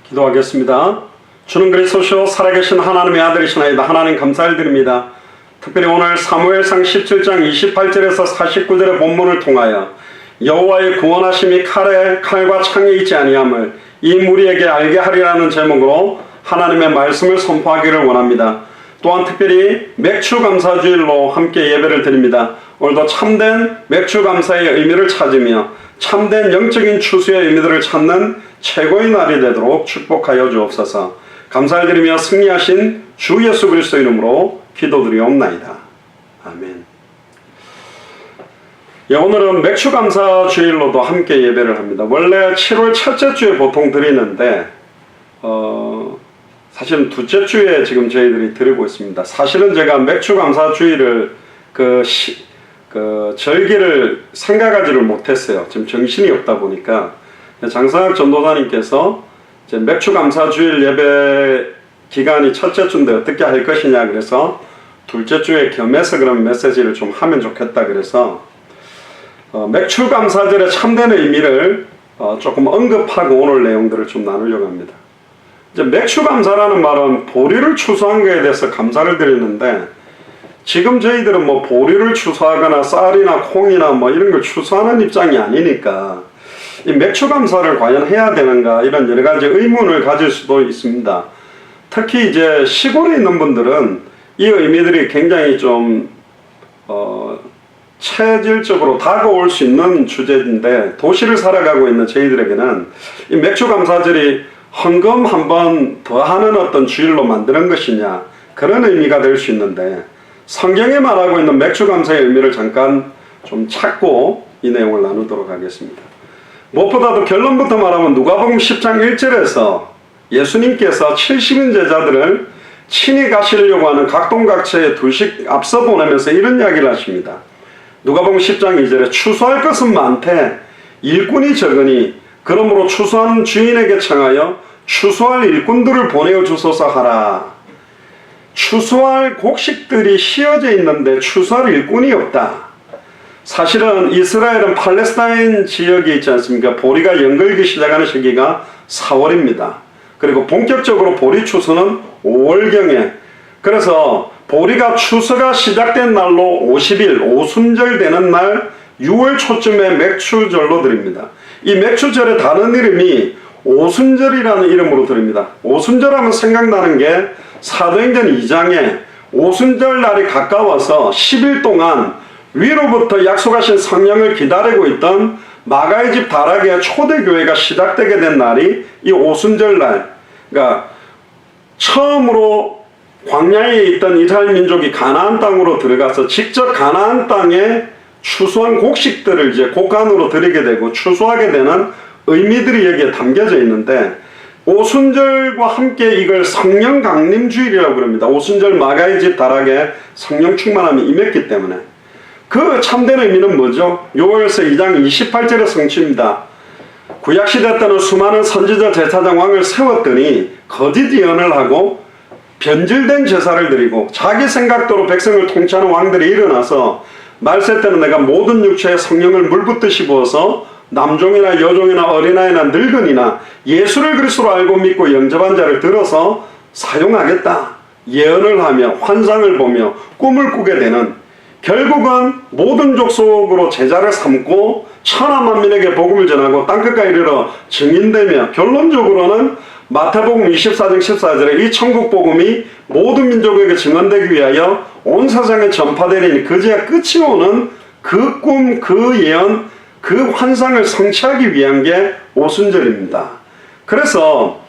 기도하겠습니다. 주는 그리스도시요 살아계신 하나님의 아들이시나이다. 하나님 감사드립니다. 특별히 오늘 사무엘상 17장 28절에서 49절의 본문을 통하여 여호와의 구원하심이 칼과 창에 있지 아니함을 이 무리에게 알게 하리라는 제목으로 하나님의 말씀을 선포하기를 원합니다. 또한 특별히 맥추감사주일로 함께 예배를 드립니다. 오늘도 참된 맥추감사의 의미를 찾으며 참된 영적인 추수의 의미들을 찾는 최고의 날이 되도록 축복하여 주옵소서. 감사를 드리며 승리하신 주 예수 그리스도 이름으로 기도드리옵나이다. 아멘. 예, 오늘은 맥추감사주일로도 함께 예배를 합니다. 원래 7월 첫째 주에 보통 드리는데 사실은 둘째 주에 지금 저희들이 드리고 있습니다. 사실은 제가 맥추감사주일을 절기를 생각하지를 못했어요. 지금 정신이 없다 보니까 장상학 전도사님께서 맥추감사주일 예배 기간이 첫째 주인데 어떻게 할 것이냐 그래서 둘째 주에 겸해서 그런 메시지를 좀 하면 좋겠다 그래서 맥추감사절의 참된 의미를 조금 언급하고 오늘 내용들을 좀 나누려고 합니다. 이제 맥추감사라는 말은 보리를 추수한 것에 대해서 감사를 드리는데 지금 저희들은 뭐 보리를 추수하거나 쌀이나 콩이나 뭐 이런 걸 추수하는 입장이 아니니까 이 맥추감사를 과연 해야 되는가 이런 여러 가지 의문을 가질 수도 있습니다. 특히 이제 시골에 있는 분들은 이 의미들이 굉장히 좀 체질적으로 다가올 수 있는 주제인데 도시를 살아가고 있는 저희들에게는 이 맥추감사절이 헌금 한 번 더 하는 어떤 주일로 만드는 것이냐 그런 의미가 될 수 있는데 성경에 말하고 있는 맥추감사의 의미를 잠깐 좀 찾고 이 내용을 나누도록 하겠습니다. 무엇보다도 결론부터 말하면 누가복음 10장 1절에서 예수님께서 70인 제자들을 친히 가시려고 하는 각동각처에 둘씩 앞서 보내면서 이런 이야기를 하십니다. 누가복음 10장 2절에 추수할 것은 많되 일꾼이 적으니 그러므로 추수하는 주인에게 청하여 추수할 일꾼들을 보내어 주소서 하라. 추수할 곡식들이 씌어져 있는데 추수할 일꾼이 없다. 사실은 이스라엘은 팔레스타인 지역이 있지 않습니까? 보리가 연글기 시작하는 시기가 4월입니다. 그리고 본격적으로 보리 추수는 5월경에 그래서 보리가 추수가 시작된 날로 50일 오순절 되는 날 6월 초쯤에 맥추절로 드립니다. 이 맥추절의 다른 이름이 오순절이라는 이름으로 드립니다. 오순절하면 생각나는 게 사도행전 2장에 오순절 날이 가까워서 10일 동안 위로부터 약속하신 성령을 기다리고 있던 마가의 집 다락의 초대교회가 시작되게 된 날이 이 오순절날, 그러니까 처음으로 광야에 있던 이스라엘 민족이 가나안 땅으로 들어가서 직접 가나안 땅에 추수한 곡식들을 이제 곡간으로 드리게 되고 추수하게 되는 의미들이 여기에 담겨져 있는데 오순절과 함께 이걸 성령 강림주일이라고 그럽니다. 오순절 마가의 집 다락에 성령 충만함이 임했기 때문에 그 참된 의미는 뭐죠? 요엘서 2장 28절의 성취입니다. 구약시대 때는 수많은 선지자 제사장 왕을 세웠더니 거짓 예언을 하고 변질된 제사를 드리고 자기 생각대로 백성을 통치하는 왕들이 일어나서 말세 때는 내가 모든 육체에 성령을 물붓듯이 부어서 남종이나 여종이나 어린아이나 늙은이나 예수를 그리스도로 알고 믿고 영접한 자를 들어서 사용하겠다. 예언을 하며 환상을 보며 꿈을 꾸게 되는 결국은 모든 족속으로 제자를 삼고 천하 만민에게 복음을 전하고 땅끝까지 이르러 증인되며 결론적으로는 마태복음 24장 14절에 이 천국 복음이 모든 민족에게 증언되기 위하여 온 세상에 전파되리니 그제야 끝이 오는 그 꿈, 그 예언, 그 환상을 성취하기 위한 게 오순절입니다. 그래서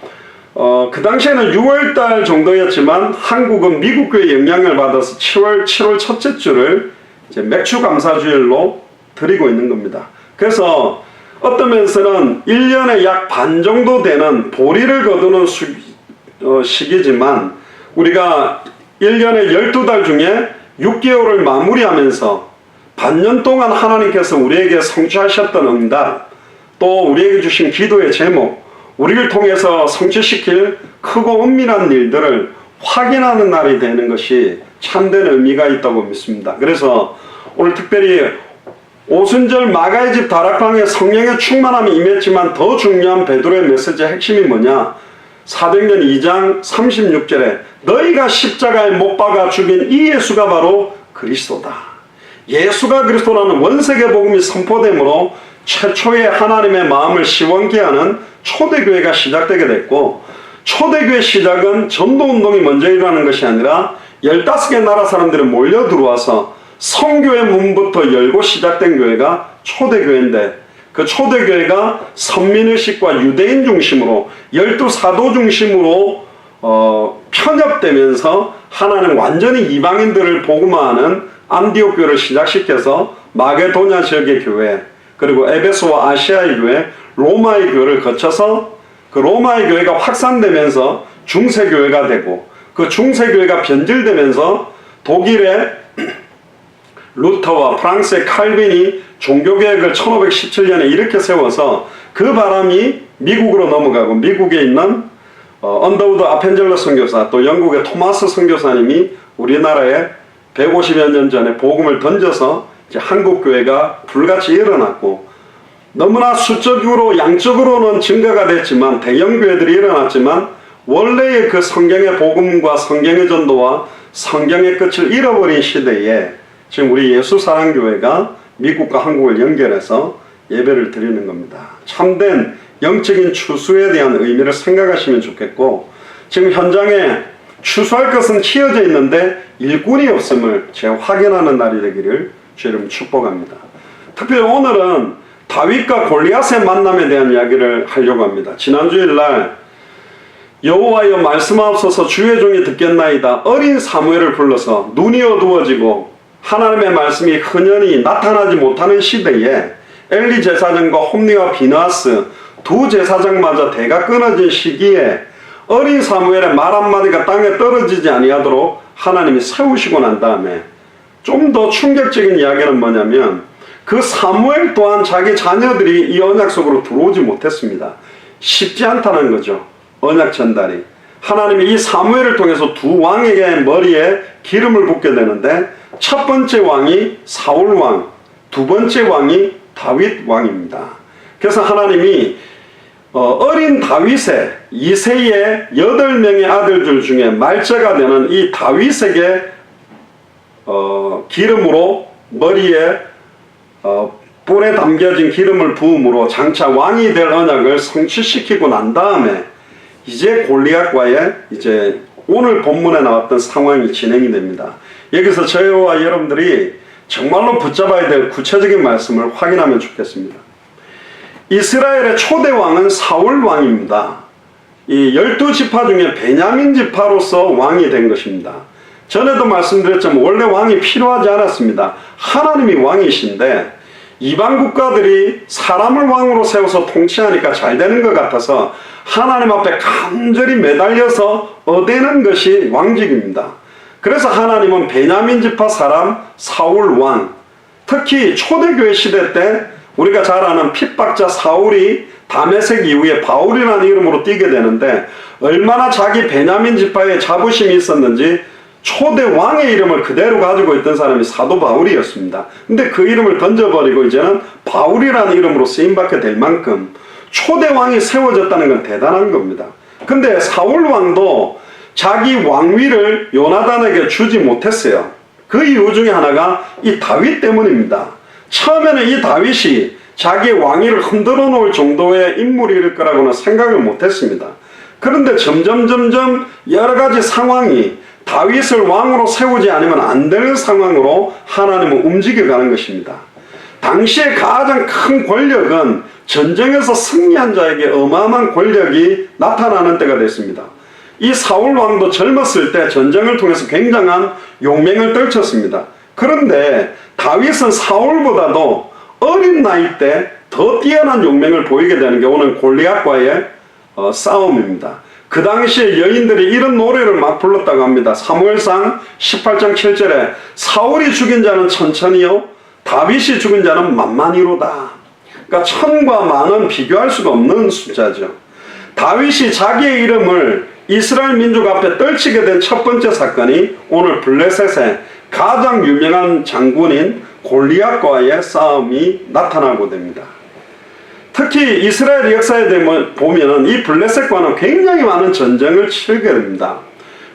그 당시에는 6월달 정도였지만 한국은 미국교의 영향을 받아서 7월 첫째 주를 이제 맥추감사주일로 드리고 있는 겁니다. 그래서 어떤 면에서는 1년에 약 반 정도 되는 보리를 거두는 시기지만 우리가 1년에 12달 중에 6개월을 마무리하면서 반년 동안 하나님께서 우리에게 성취하셨던 응답 또 우리에게 주신 기도의 제목 우리를 통해서 성취시킬 크고 은밀한 일들을 확인하는 날이 되는 것이 참된 의미가 있다고 믿습니다. 그래서 오늘 특별히 오순절 마가의 집 다락방에 성령의 충만함이 임했지만 더 중요한 베드로의 메시지의 핵심이 뭐냐? 사도행전 2장 36절에 너희가 십자가에 못 박아 죽인 이 예수가 바로 그리스도다. 예수가 그리스도라는 원세계 복음이 선포되므로 최초의 하나님의 마음을 시원케 하는 초대교회가 시작되게 됐고, 초대교회 시작은 전도운동이 먼저 일어나는 것이 아니라 15개 나라 사람들이 몰려 들어와서 성교의 문부터 열고 시작된 교회가 초대교회인데, 그 초대교회가 선민의식과 유대인 중심으로 12사도 중심으로 편협되면서 하나는 완전히 이방인들을 복음화하는 안디옥 교회를 시작시켜서 마게도냐 지역의 교회, 그리고 에베소와 아시아의 교회, 로마의 교회를 거쳐서 그 로마의 교회가 확산되면서 중세교회가 되고, 그 중세교회가 변질되면서 독일의 루터와 프랑스의 칼빈이 종교개혁을 1517년에 이렇게 세워서 그 바람이 미국으로 넘어가고, 미국에 있는 언더우드 아펜젤러 선교사, 또 영국의 토마스 선교사님이 우리나라에 150여 년 전에 복음을 던져서 이제 한국교회가 불같이 일어났고, 너무나 수적으로 양적으로는 증가가 됐지만, 대형교회들이 일어났지만 원래의 그 성경의 복음과 성경의 전도와 성경의 끝을 잃어버린 시대에 지금 우리 예수사랑교회가 미국과 한국을 연결해서 예배를 드리는 겁니다. 참된 영적인 추수에 대한 의미를 생각하시면 좋겠고, 지금 현장에 추수할 것은 치어져 있는데 일꾼이 없음을 제가 확인하는 날이 되기를 주님 축복합니다. 특별히 오늘은 다윗과 골리앗의 만남에 대한 이야기를 하려고 합니다. 지난 주일날 여호와여 말씀하옵소서 주의 종이 듣겠나이다. 어린 사무엘을 불러서 눈이 어두워지고 하나님의 말씀이 흔연히 나타나지 못하는 시대에 엘리 제사장과 홈리와 비느하스 두 제사장마저 대가 끊어진 시기에 어린 사무엘의 말 한마디가 땅에 떨어지지 아니하도록 하나님이 세우시고 난 다음에, 좀 더 충격적인 이야기는 뭐냐면 그 사무엘 또한 자기 자녀들이 이 언약 속으로 들어오지 못했습니다. 쉽지 않다는 거죠. 언약 전달이. 하나님이 이 사무엘을 통해서 두 왕에게 머리에 기름을 붓게 되는데, 첫 번째 왕이 사울 왕, 두 번째 왕이 다윗 왕입니다. 그래서 하나님이 어린 다윗의 이새의 8명의 아들들 중에 말째가 되는 이 다윗에게 기름으로 머리에 뿔에 담겨진 기름을 부음으로 장차 왕이 될 언약을 성취시키고 난 다음에 이제 골리앗과의 이제 오늘 본문에 나왔던 상황이 진행이 됩니다. 여기서 저희와 여러분들이 정말로 붙잡아야 될 구체적인 말씀을 확인하면 좋겠습니다. 이스라엘의 초대 왕은 사울 왕입니다. 이 12지파 중에 베냐민 지파로서 왕이 된 것입니다. 전에도 말씀드렸지만 원래 왕이 필요하지 않았습니다. 하나님이 왕이신데 이방 국가들이 사람을 왕으로 세워서 통치하니까 잘 되는 것 같아서 하나님 앞에 간절히 매달려서 얻애는 것이 왕직입니다. 그래서 하나님은 베냐민 지파 사람 사울 왕, 특히 초대교회 시대 때 우리가 잘 아는 핍박자 사울이 다메섹 이후에 바울이라는 이름으로 띄게 되는데, 얼마나 자기 베냐민 지파에 자부심이 있었는지 초대 왕의 이름을 그대로 가지고 있던 사람이 사도 바울이었습니다. 근데 그 이름을 던져버리고 이제는 바울이라는 이름으로 쓰임받게 될 만큼 초대 왕이 세워졌다는 건 대단한 겁니다. 근데 사울 왕도 자기 왕위를 요나단에게 주지 못했어요. 그 이유 중에 하나가 이 다윗 때문입니다. 처음에는 이 다윗이 자기 왕위를 흔들어 놓을 정도의 인물일 거라고는 생각을 못했습니다. 그런데 점점 여러 가지 상황이 다윗을 왕으로 세우지 않으면 안 되는 상황으로 하나님은 움직여가는 것입니다. 당시에 가장 큰 권력은 전쟁에서 승리한 자에게 어마어마한 권력이 나타나는 때가 됐습니다. 이 사울 왕도 젊었을 때 전쟁을 통해서 굉장한 용맹을 떨쳤습니다. 그런데 다윗은 사울보다도 어린 나이 때 더 뛰어난 용맹을 보이게 되는 게 오늘 골리앗과의 싸움입니다. 그 당시에 여인들이 이런 노래를 막 불렀다고 합니다. 사무엘상 18장 7절에 사울이 죽인 자는 천천히요 다윗이 죽인 자는 만만히로다. 그러니까 천과 만은 비교할 수가 없는 숫자죠. 다윗이 자기의 이름을 이스라엘 민족 앞에 떨치게 된 첫 번째 사건이 오늘 블레셋의 가장 유명한 장군인 골리앗과의 싸움이 나타나고 됩니다. 특히 이스라엘 역사에 보면 이 블레셋과는 굉장히 많은 전쟁을 치르게 됩니다.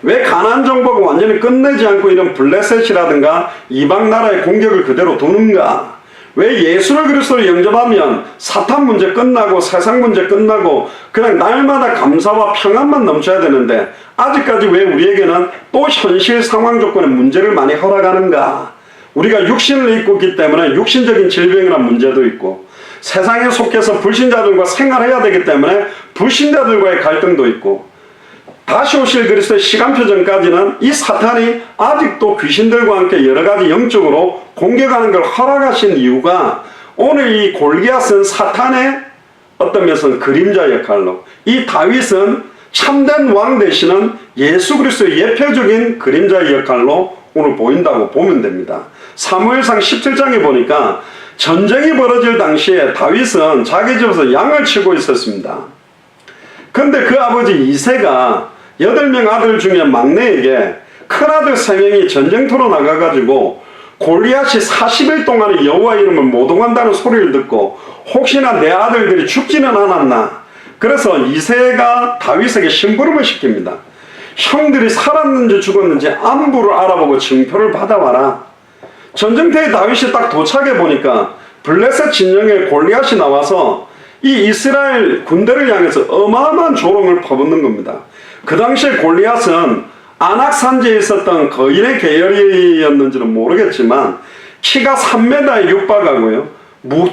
왜 가나안 정복을 완전히 끝내지 않고 이런 블레셋이라든가 이방 나라의 공격을 그대로 두는가? 왜 예수를 그리스도로 영접하면 사탄 문제 끝나고 세상 문제 끝나고 그냥 날마다 감사와 평안만 넘쳐야 되는데 아직까지 왜 우리에게는 또 현실 상황 조건의 문제를 많이 허락하는가? 우리가 육신을 입고 있기 때문에 육신적인 질병이나 문제도 있고 세상에 속해서 불신자들과 생활해야 되기 때문에 불신자들과의 갈등도 있고 다시 오실 그리스도의 시간표 전까지는 이 사탄이 아직도 귀신들과 함께 여러가지 영적으로 공격하는 걸 허락하신 이유가 오늘 이 골리앗은 사탄의 어떤 면에서는 그림자 역할로 이 다윗은 참된 왕 되시는 예수 그리스도의 예표적인 그림자 역할로 오늘 보인다고 보면 됩니다. 사무엘상 17장에 보니까 전쟁이 벌어질 당시에 다윗은 자기 집에서 양을 치고 있었습니다. 근데 그 아버지 이새가 8명 아들 중에 막내에게 큰아들 3명이 전쟁터로 나가가지고 골리앗이 40일 동안에 여호와 이름을 모독한다는 소리를 듣고 혹시나 내 아들들이 죽지는 않았나. 그래서 이새가 다윗에게 심부름을 시킵니다. 형들이 살았는지 죽었는지 안부를 알아보고 증표를 받아와라. 전쟁터에 다윗이 딱 도착해 보니까 블레셋 진영에 골리앗이 나와서 이 이스라엘 군대를 향해서 어마어마한 조롱을 퍼붓는 겁니다. 그 당시에 골리앗은 아낙산지에 있었던 거인의 계열이었는지는 모르겠지만 키가 3m에 육박하고요.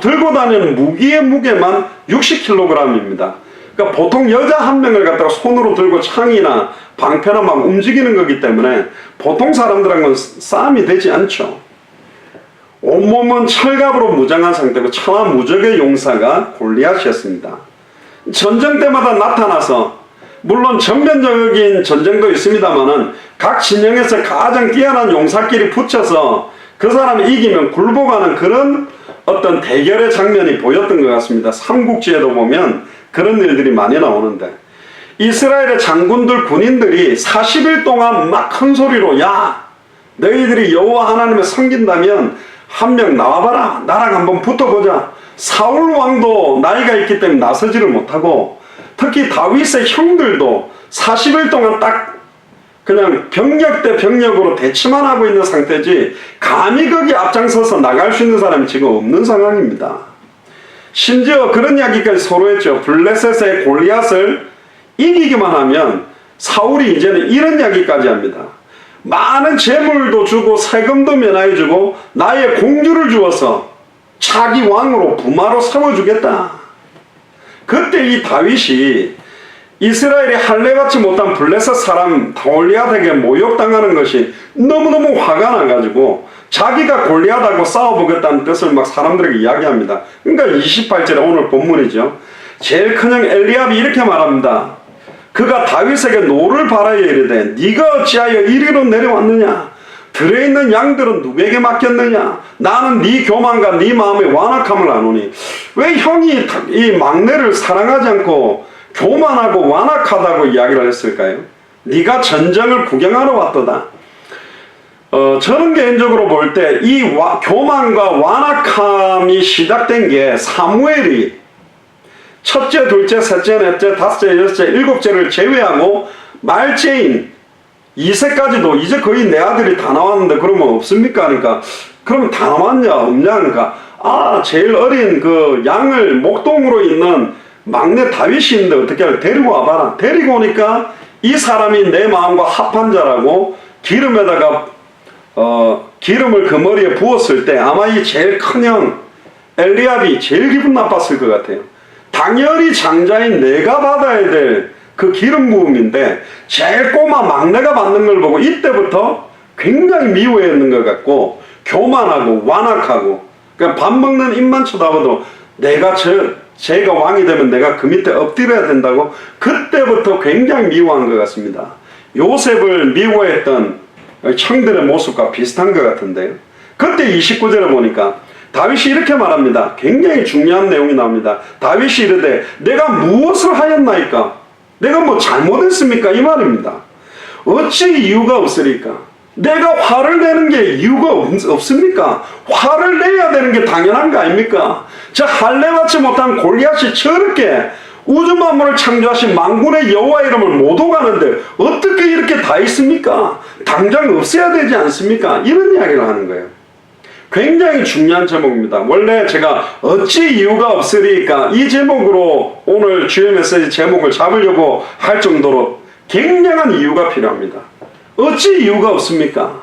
들고 다니는 무기의 무게만 60kg입니다. 그러니까 보통 여자 한 명을 갖다가 손으로 들고 창이나 방패나 막 움직이는 거기 때문에 보통 사람들하고는 싸움이 되지 않죠. 온몸은 철갑으로 무장한 상태고 천하 무적의 용사가 골리앗이었습니다. 전쟁 때마다 나타나서 물론 전면적인 전쟁도 있습니다만은 각 진영에서 가장 뛰어난 용사끼리 붙여서 그 사람이 이기면 굴복하는 그런 어떤 대결의 장면이 보였던 것 같습니다. 삼국지에도 보면 그런 일들이 많이 나오는데 이스라엘의 장군들 군인들이 40일 동안 막 큰 소리로 야 너희들이 여호와 하나님을 섬긴다면 한 명 나와봐라. 나랑 한번 붙어보자. 사울 왕도 나이가 있기 때문에 나서지를 못하고 특히 다윗의 형들도 40일 동안 딱 그냥 병력 대 병력으로 대치만 하고 있는 상태지 감히 거기 앞장서서 나갈 수 있는 사람이 지금 없는 상황입니다. 심지어 그런 이야기까지 서로 했죠. 블레셋의 골리앗을 이기기만 하면 사울이 이제는 이런 이야기까지 합니다. 많은 재물도 주고 세금도 면하여주고 나의 공주를 주어서 자기 왕으로 부마로 세워주겠다. 그때 이 다윗이 이스라엘이 할례받지 못한 블레셋 사람 골리앗에게 모욕당하는 것이 너무너무 화가 나가지고 자기가 골리앗하고 싸워보겠다는 뜻을 막 사람들에게 이야기합니다. 그러니까 28절에 오늘 본문이죠. 제일 큰형 엘리압이 이렇게 말합니다. 그가 다윗에게 노를 바라여 이르되 네가 어찌하여 이리로 내려왔느냐? 들에 있는 양들은 누구에게 맡겼느냐? 나는 네 교만과 네 마음의 완악함을 아노니. 왜 형이 이 막내를 사랑하지 않고 교만하고 완악하다고 이야기를 했을까요? 네가 전쟁을 구경하러 왔도다. 저는 개인적으로 볼 때 이 교만과 완악함이 시작된 게 사무엘이 첫째, 둘째, 셋째, 넷째, 다섯째, 여섯째, 일곱째를 제외하고 말째인 이세까지도 이제 거의 내 아들이 다 나왔는데 그러면 없습니까? 그러니까 그러면 다 나왔냐 없냐? 그러니까 제일 어린 그 양을 목동으로 있는 막내 다윗이 있는데 어떻게 하려 데리고 와봐라. 데리고 오니까 이 사람이 내 마음과 합한 자라고 기름에다가 기름을 그 머리에 부었을 때 아마 이 제일 큰형 엘리압이 제일 기분 나빴을 것 같아요. 당연히 장자인 내가 받아야 될 그 기름 부음인데 제일 꼬마 막내가 받는 걸 보고 이때부터 굉장히 미워했는 것 같고 교만하고 완악하고 그냥 밥 먹는 입만 쳐다봐도 내가 제가 왕이 되면 내가 그 밑에 엎드려야 된다고 그때부터 굉장히 미워한 것 같습니다. 요셉을 미워했던 형들의 모습과 비슷한 것 같은데요. 그때 29절에 보니까 다윗이 이렇게 말합니다. 굉장히 중요한 내용이 나옵니다. 다윗이 이르되 내가 무엇을 하였나이까? 내가 뭐 잘못했습니까? 이 말입니다. 어찌 이유가 없으리까? 내가 화를 내는 게 이유가 없습니까? 화를 내야 되는 게 당연한 거 아닙니까? 저 할례받지 못한 골리앗이 저렇게 우주 만물을 창조하신 만군의 여호와 이름을 못 오가는데 어떻게 이렇게 다 있습니까? 당장 없애야 되지 않습니까? 이런 이야기를 하는 거예요. 굉장히 중요한 제목입니다. 원래 제가 어찌 이유가 없으리까 이 제목으로 오늘 주요 메시지 제목을 잡으려고 할 정도로 굉장한 이유가 필요합니다. 어찌 이유가 없습니까?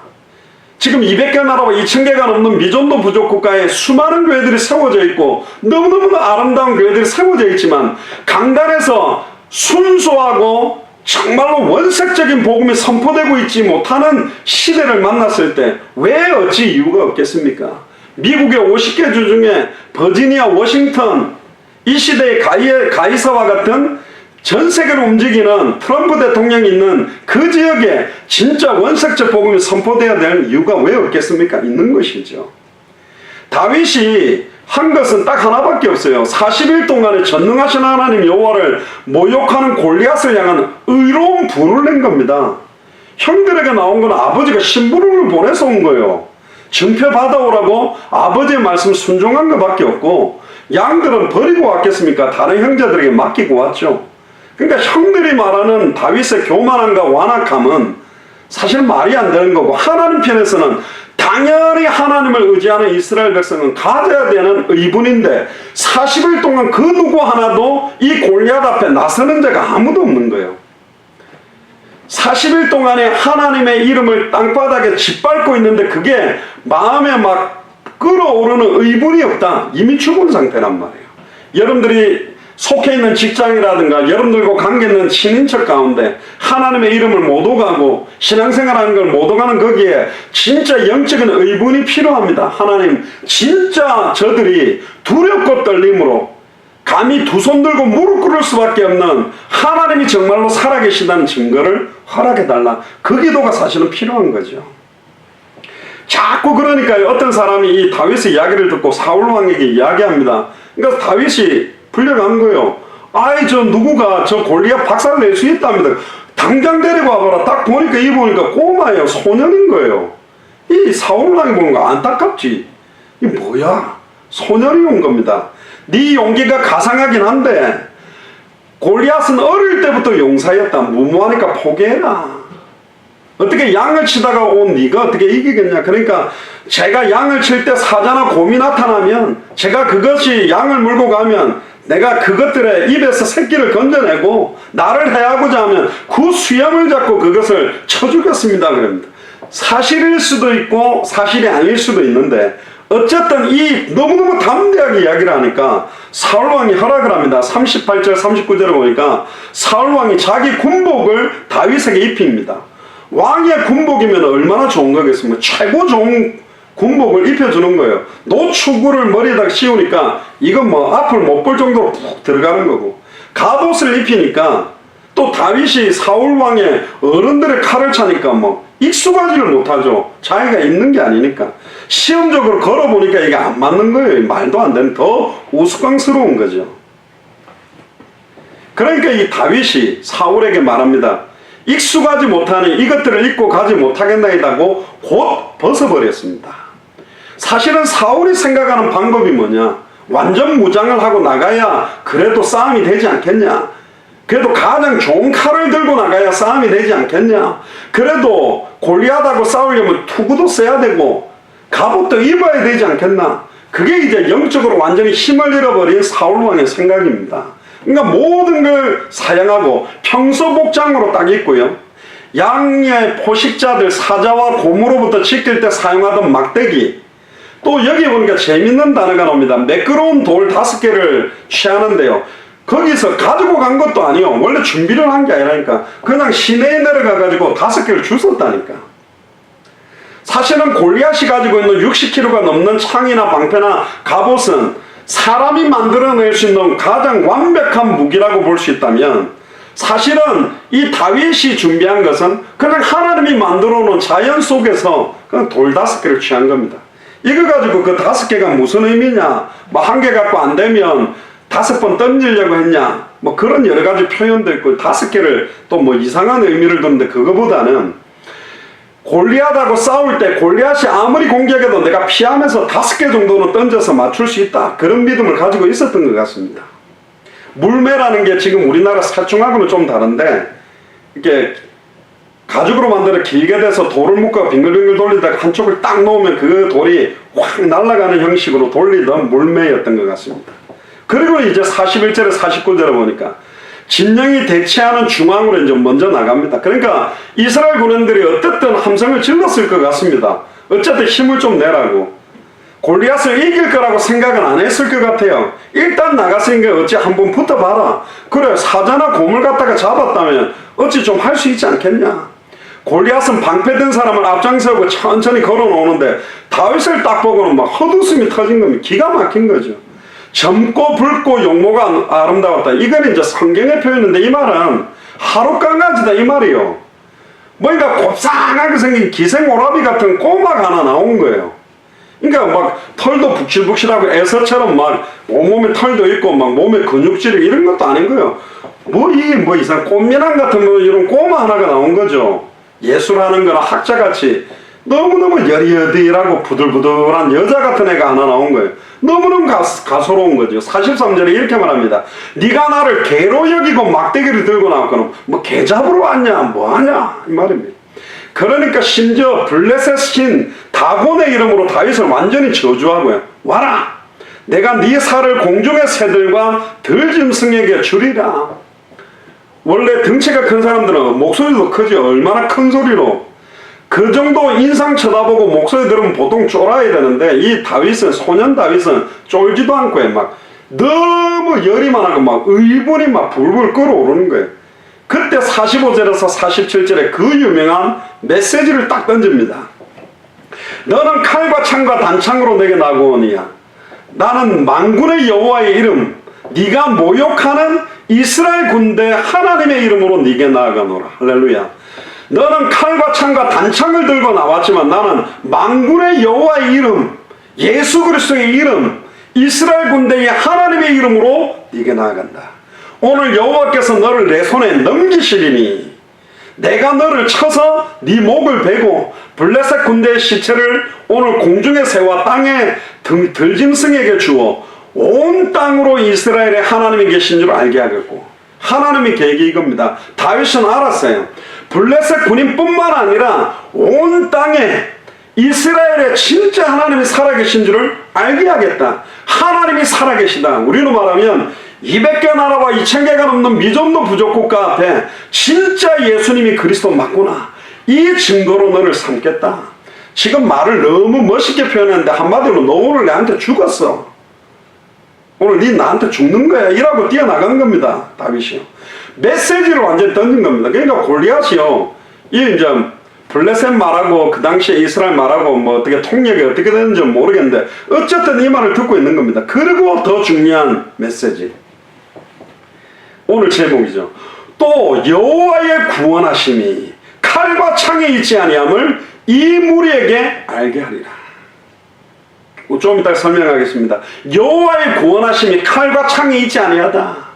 지금 200개 나라와 2000개가 넘는 미전도 부족 국가에 수많은 교회들이 세워져 있고 너무너무 아름다운 교회들이 세워져 있지만 강단에서 순수하고 정말로 원색적인 복음이 선포되고 있지 못하는 시대를 만났을 때 왜 어찌 이유가 없겠습니까? 미국의 50개 주 중에 버지니아, 워싱턴 이 시대의 가이사와 같은 전 세계를 움직이는 트럼프 대통령이 있는 그 지역에 진짜 원색적 복음이 선포되어야 될 이유가 왜 없겠습니까? 있는 것이죠. 다윗이 한 것은 딱 하나밖에 없어요. 40일 동안에 전능하신 하나님 여호와를 모욕하는 골리앗을 향한 의로운 불을 낸 겁니다. 형들에게 나온 건 아버지가 심부름을 보내서 온 거예요. 증표 받아오라고 아버지의 말씀 순종한 것밖에 없고 양들은 버리고 왔겠습니까? 다른 형제들에게 맡기고 왔죠. 그러니까 형들이 말하는 다윗의 교만함과 완악함은 사실 말이 안 되는 거고 하나님 편에서는 당연히 하나님을 의지하는 이스라엘 백성은 가져야 되는 의분인데 40일 동안 그 누구 하나도 이 골리앗 앞에 나서는 자가 아무도 없는 거예요. 40일 동안에 하나님의 이름을 땅바닥에 짓밟고 있는데 그게 마음에 막 끌어오르는 의분이 없다. 이미 죽은 상태란 말이에요. 여러분들이 속해 있는 직장이라든가 여러분들과 관계 있는 친인척 가운데 하나님의 이름을 못 오가고 신앙생활하는 걸 못 오가는 거기에 진짜 영적인 의분이 필요합니다. 하나님 진짜 저들이 두렵고 떨림으로 감히 두 손 들고 무릎 꿇을 수밖에 없는 하나님이 정말로 살아계시다는 증거를 허락해달라. 그 기도가 사실은 필요한 거죠. 자꾸 그러니까요. 어떤 사람이 이 다윗의 이야기를 듣고 사울 왕에게 이야기합니다. 그러니까 다윗이 불려간 거예요. 아이 저 누구가 저 골리앗 박살 낼 수 있답니다. 당장 데리고 와봐라. 딱 보니까 이 보니까 꼬마예요. 소년인 거예요. 이 사울 왕이 보는 거 안타깝지. 이 뭐야? 소년이 온 겁니다. 네 용기가 가상하긴 한데 골리앗은 어릴 때부터 용사였다. 무모하니까 포기해라. 어떻게 양을 치다가 온 네가 어떻게 이기겠냐. 그러니까 제가 양을 칠 때 사자나 곰이 나타나면 제가 그것이 양을 물고 가면 내가 그것들의 입에서 새끼를 건져내고 나를 해하고자 하면 그 수염을 잡고 그것을 쳐 죽였습니다. 그럽니다. 사실일 수도 있고 사실이 아닐 수도 있는데 어쨌든 이 너무너무 담대하게 이야기를 하니까 사울왕이 허락을 합니다. 38절 39절을 보니까 사울왕이 자기 군복을 다윗에게 입힙니다. 왕의 군복이면 얼마나 좋은 거겠습니까? 최고 좋은 군복을 입혀주는 거예요. 노추구를 머리에다 씌우니까 이건 뭐 앞을 못 볼 정도로 푹 들어가는 거고 갑옷을 입히니까 또 다윗이 사울왕의 어른들의 칼을 차니까 뭐 익숙하지를 못하죠. 자기가 있는 게 아니니까 시험적으로 걸어보니까 이게 안 맞는 거예요. 말도 안 되는 더 우스꽝스러운 거죠. 그러니까 이 다윗이 사울에게 말합니다. 익숙하지 못하니 이것들을 입고 가지 못하겠나이다고 곧 벗어버렸습니다. 사실은 사울이 생각하는 방법이 뭐냐? 완전 무장을 하고 나가야 그래도 싸움이 되지 않겠냐? 그래도 가장 좋은 칼을 들고 나가야 싸움이 되지 않겠냐? 그래도 골리앗하고 싸우려면 투구도 써야 되고 갑옷도 입어야 되지 않겠나? 그게 이제 영적으로 완전히 힘을 잃어버린 사울왕의 생각입니다. 그러니까 모든 걸 사양하고 평소 복장으로 딱 입고요. 양의 포식자들 사자와 곰으로부터 지킬 때 사용하던 막대기, 또 여기 보니까 재밌는 단어가 나옵니다. 매끄러운 돌 5개를 취하는데요. 거기서 가지고 간 것도 아니요. 원래 준비를 한 게 아니라니까. 그냥 시내에 내려가가지고 5개를 주웠다니까. 사실은 골리앗이 가지고 있는 60kg가 넘는 창이나 방패나 갑옷은 사람이 만들어낼 수 있는 가장 완벽한 무기라고 볼 수 있다면 사실은 이 다윗이 준비한 것은 그냥 하나님이 만들어 놓은 자연 속에서 그냥 돌 5개를 취한 겁니다. 이거 가지고 그 5개가 무슨 의미냐? 뭐 1개 갖고 안 되면 5번 던지려고 했냐? 뭐 그런 여러 가지 표현도 있고 5개를 또 뭐 이상한 의미를 두는데 그거보다는 골리앗하고 싸울 때 골리앗이 아무리 공격해도 내가 피하면서 5개 정도는 던져서 맞출 수 있다. 그런 믿음을 가지고 있었던 것 같습니다. 물매라는 게 지금 우리나라 사충하고는 좀 다른데, 이렇게 가죽으로 만들어 길게 돼서 돌을 묶어 빙글빙글 돌리다가 한쪽을 딱 놓으면 그 돌이 확 날아가는 형식으로 돌리던 물매였던 것 같습니다. 그리고 이제 41절에 49절에 보니까 진영이 대치하는 중앙으로 이제 먼저 나갑니다. 그러니까 이스라엘 군인들이 어쨌든 함성을 질렀을 것 같습니다. 어쨌든 힘을 좀 내라고. 골리앗을 이길 거라고 생각은 안 했을 것 같아요. 일단 나갔으니까 어찌 한번 붙어봐라. 그래, 사자나 곰을 갖다가 잡았다면 어찌 좀 할 수 있지 않겠냐. 골리앗은 방패든 사람을 앞장세우고 천천히 걸어놓는데 다윗을 딱 보고는 막 헛웃음이 터진 겁니다. 기가 막힌 거죠. 젊고 붉고 용모가 아름다웠다. 이건 이제 성경의 표현인데 이 말은 하룻강아지다 이 말이요. 뭔가 곱상하게 생긴 기생오라비 같은 꼬마가 하나 나온 거예요. 그러니까 막 털도 북실북실하고 에서처럼 막 온몸에 털도 있고 막 몸에 근육질이 이런 것도 아닌 거예요. 뭐 이상 꽃미남 같은 뭐 이런 꼬마 하나가 나온 거죠. 예술하는 거나 학자같이 너무너무 여리여리하고 부들부들한 여자 같은 애가 하나 나온 거예요. 너무너무 가소로운 거죠. 43절에 이렇게 말합니다. 네가 나를 개로 여기고 막대기를 들고 나왔거든 뭐 개 잡으러 왔냐 뭐하냐 이 말입니다. 그러니까 심지어 블레셋 신 다곤의 이름으로 다윗을 완전히 저주하고요. 와라! 내가 네 살을 공중의 새들과 들짐승에게 주리라. 원래 덩치가 큰 사람들은 목소리도 크죠. 얼마나 큰 소리로. 그 정도 인상 쳐다보고 목소리 들으면 보통 쫄아야 되는데 이 다윗은, 소년 다윗은 쫄지도 않고 막 너무 열이 많아서 막 의분이 막 불불 끓어오르는 거예요. 그때 45절에서 47절에 그 유명한 메시지를 딱 던집니다. 너는 칼과 창과 단창으로 내게 나고오니야. 나는 만군의 여호와의 이름, 네가 모욕하는 이스라엘 군대 하나님의 이름으로 네게 나아가노라. 할렐루야. 너는 칼과 창과 단창을 들고 나왔지만 나는 만군의 여호와의 이름, 예수 그리스도의 이름, 이스라엘 군대의 하나님의 이름으로 네게 나아간다. 오늘 여호와께서 너를 내 손에 넘기시리니 내가 너를 쳐서 네 목을 베고 블레셋 군대의 시체를 오늘 공중의 새와 땅의 들짐승에게 주어 온 땅으로 이스라엘의 하나님이 계신 줄 알게 하겠고. 하나님의 계획이 이겁니다. 다윗은 알았어요. 블레셋 군인뿐만 아니라 온 땅에 이스라엘의 진짜 하나님이 살아계신 줄을 알게 하겠다. 하나님이 살아계시다. 우리로 말하면 200개 나라와 2000개가 넘는 미전도 부족 국가 앞에 진짜 예수님이 그리스도 맞구나. 이 증거로 너를 삼겠다. 지금 말을 너무 멋있게 표현했는데 한마디로 너 오늘 내한테 죽었어. 오늘 네 나한테 죽는 거야. 이라고 뛰어나간 겁니다. 다윗이요. 메시지를 완전히 던진 겁니다. 그러니까 골리앗이요. 이 이제 블레셋 말하고 그 당시에 이스라엘 말하고 뭐 어떻게 통역이 어떻게 되는지 모르겠는데 어쨌든 이 말을 듣고 있는 겁니다. 그리고 더 중요한 메시지. 오늘 제목이죠. 또 여호와의 구원하심이 칼과 창에 있지 아니함을 이 무리에게 알게 하리라. 좀 이따 설명하겠습니다. 여호와의 구원하심이 칼과 창에 있지 아니하다.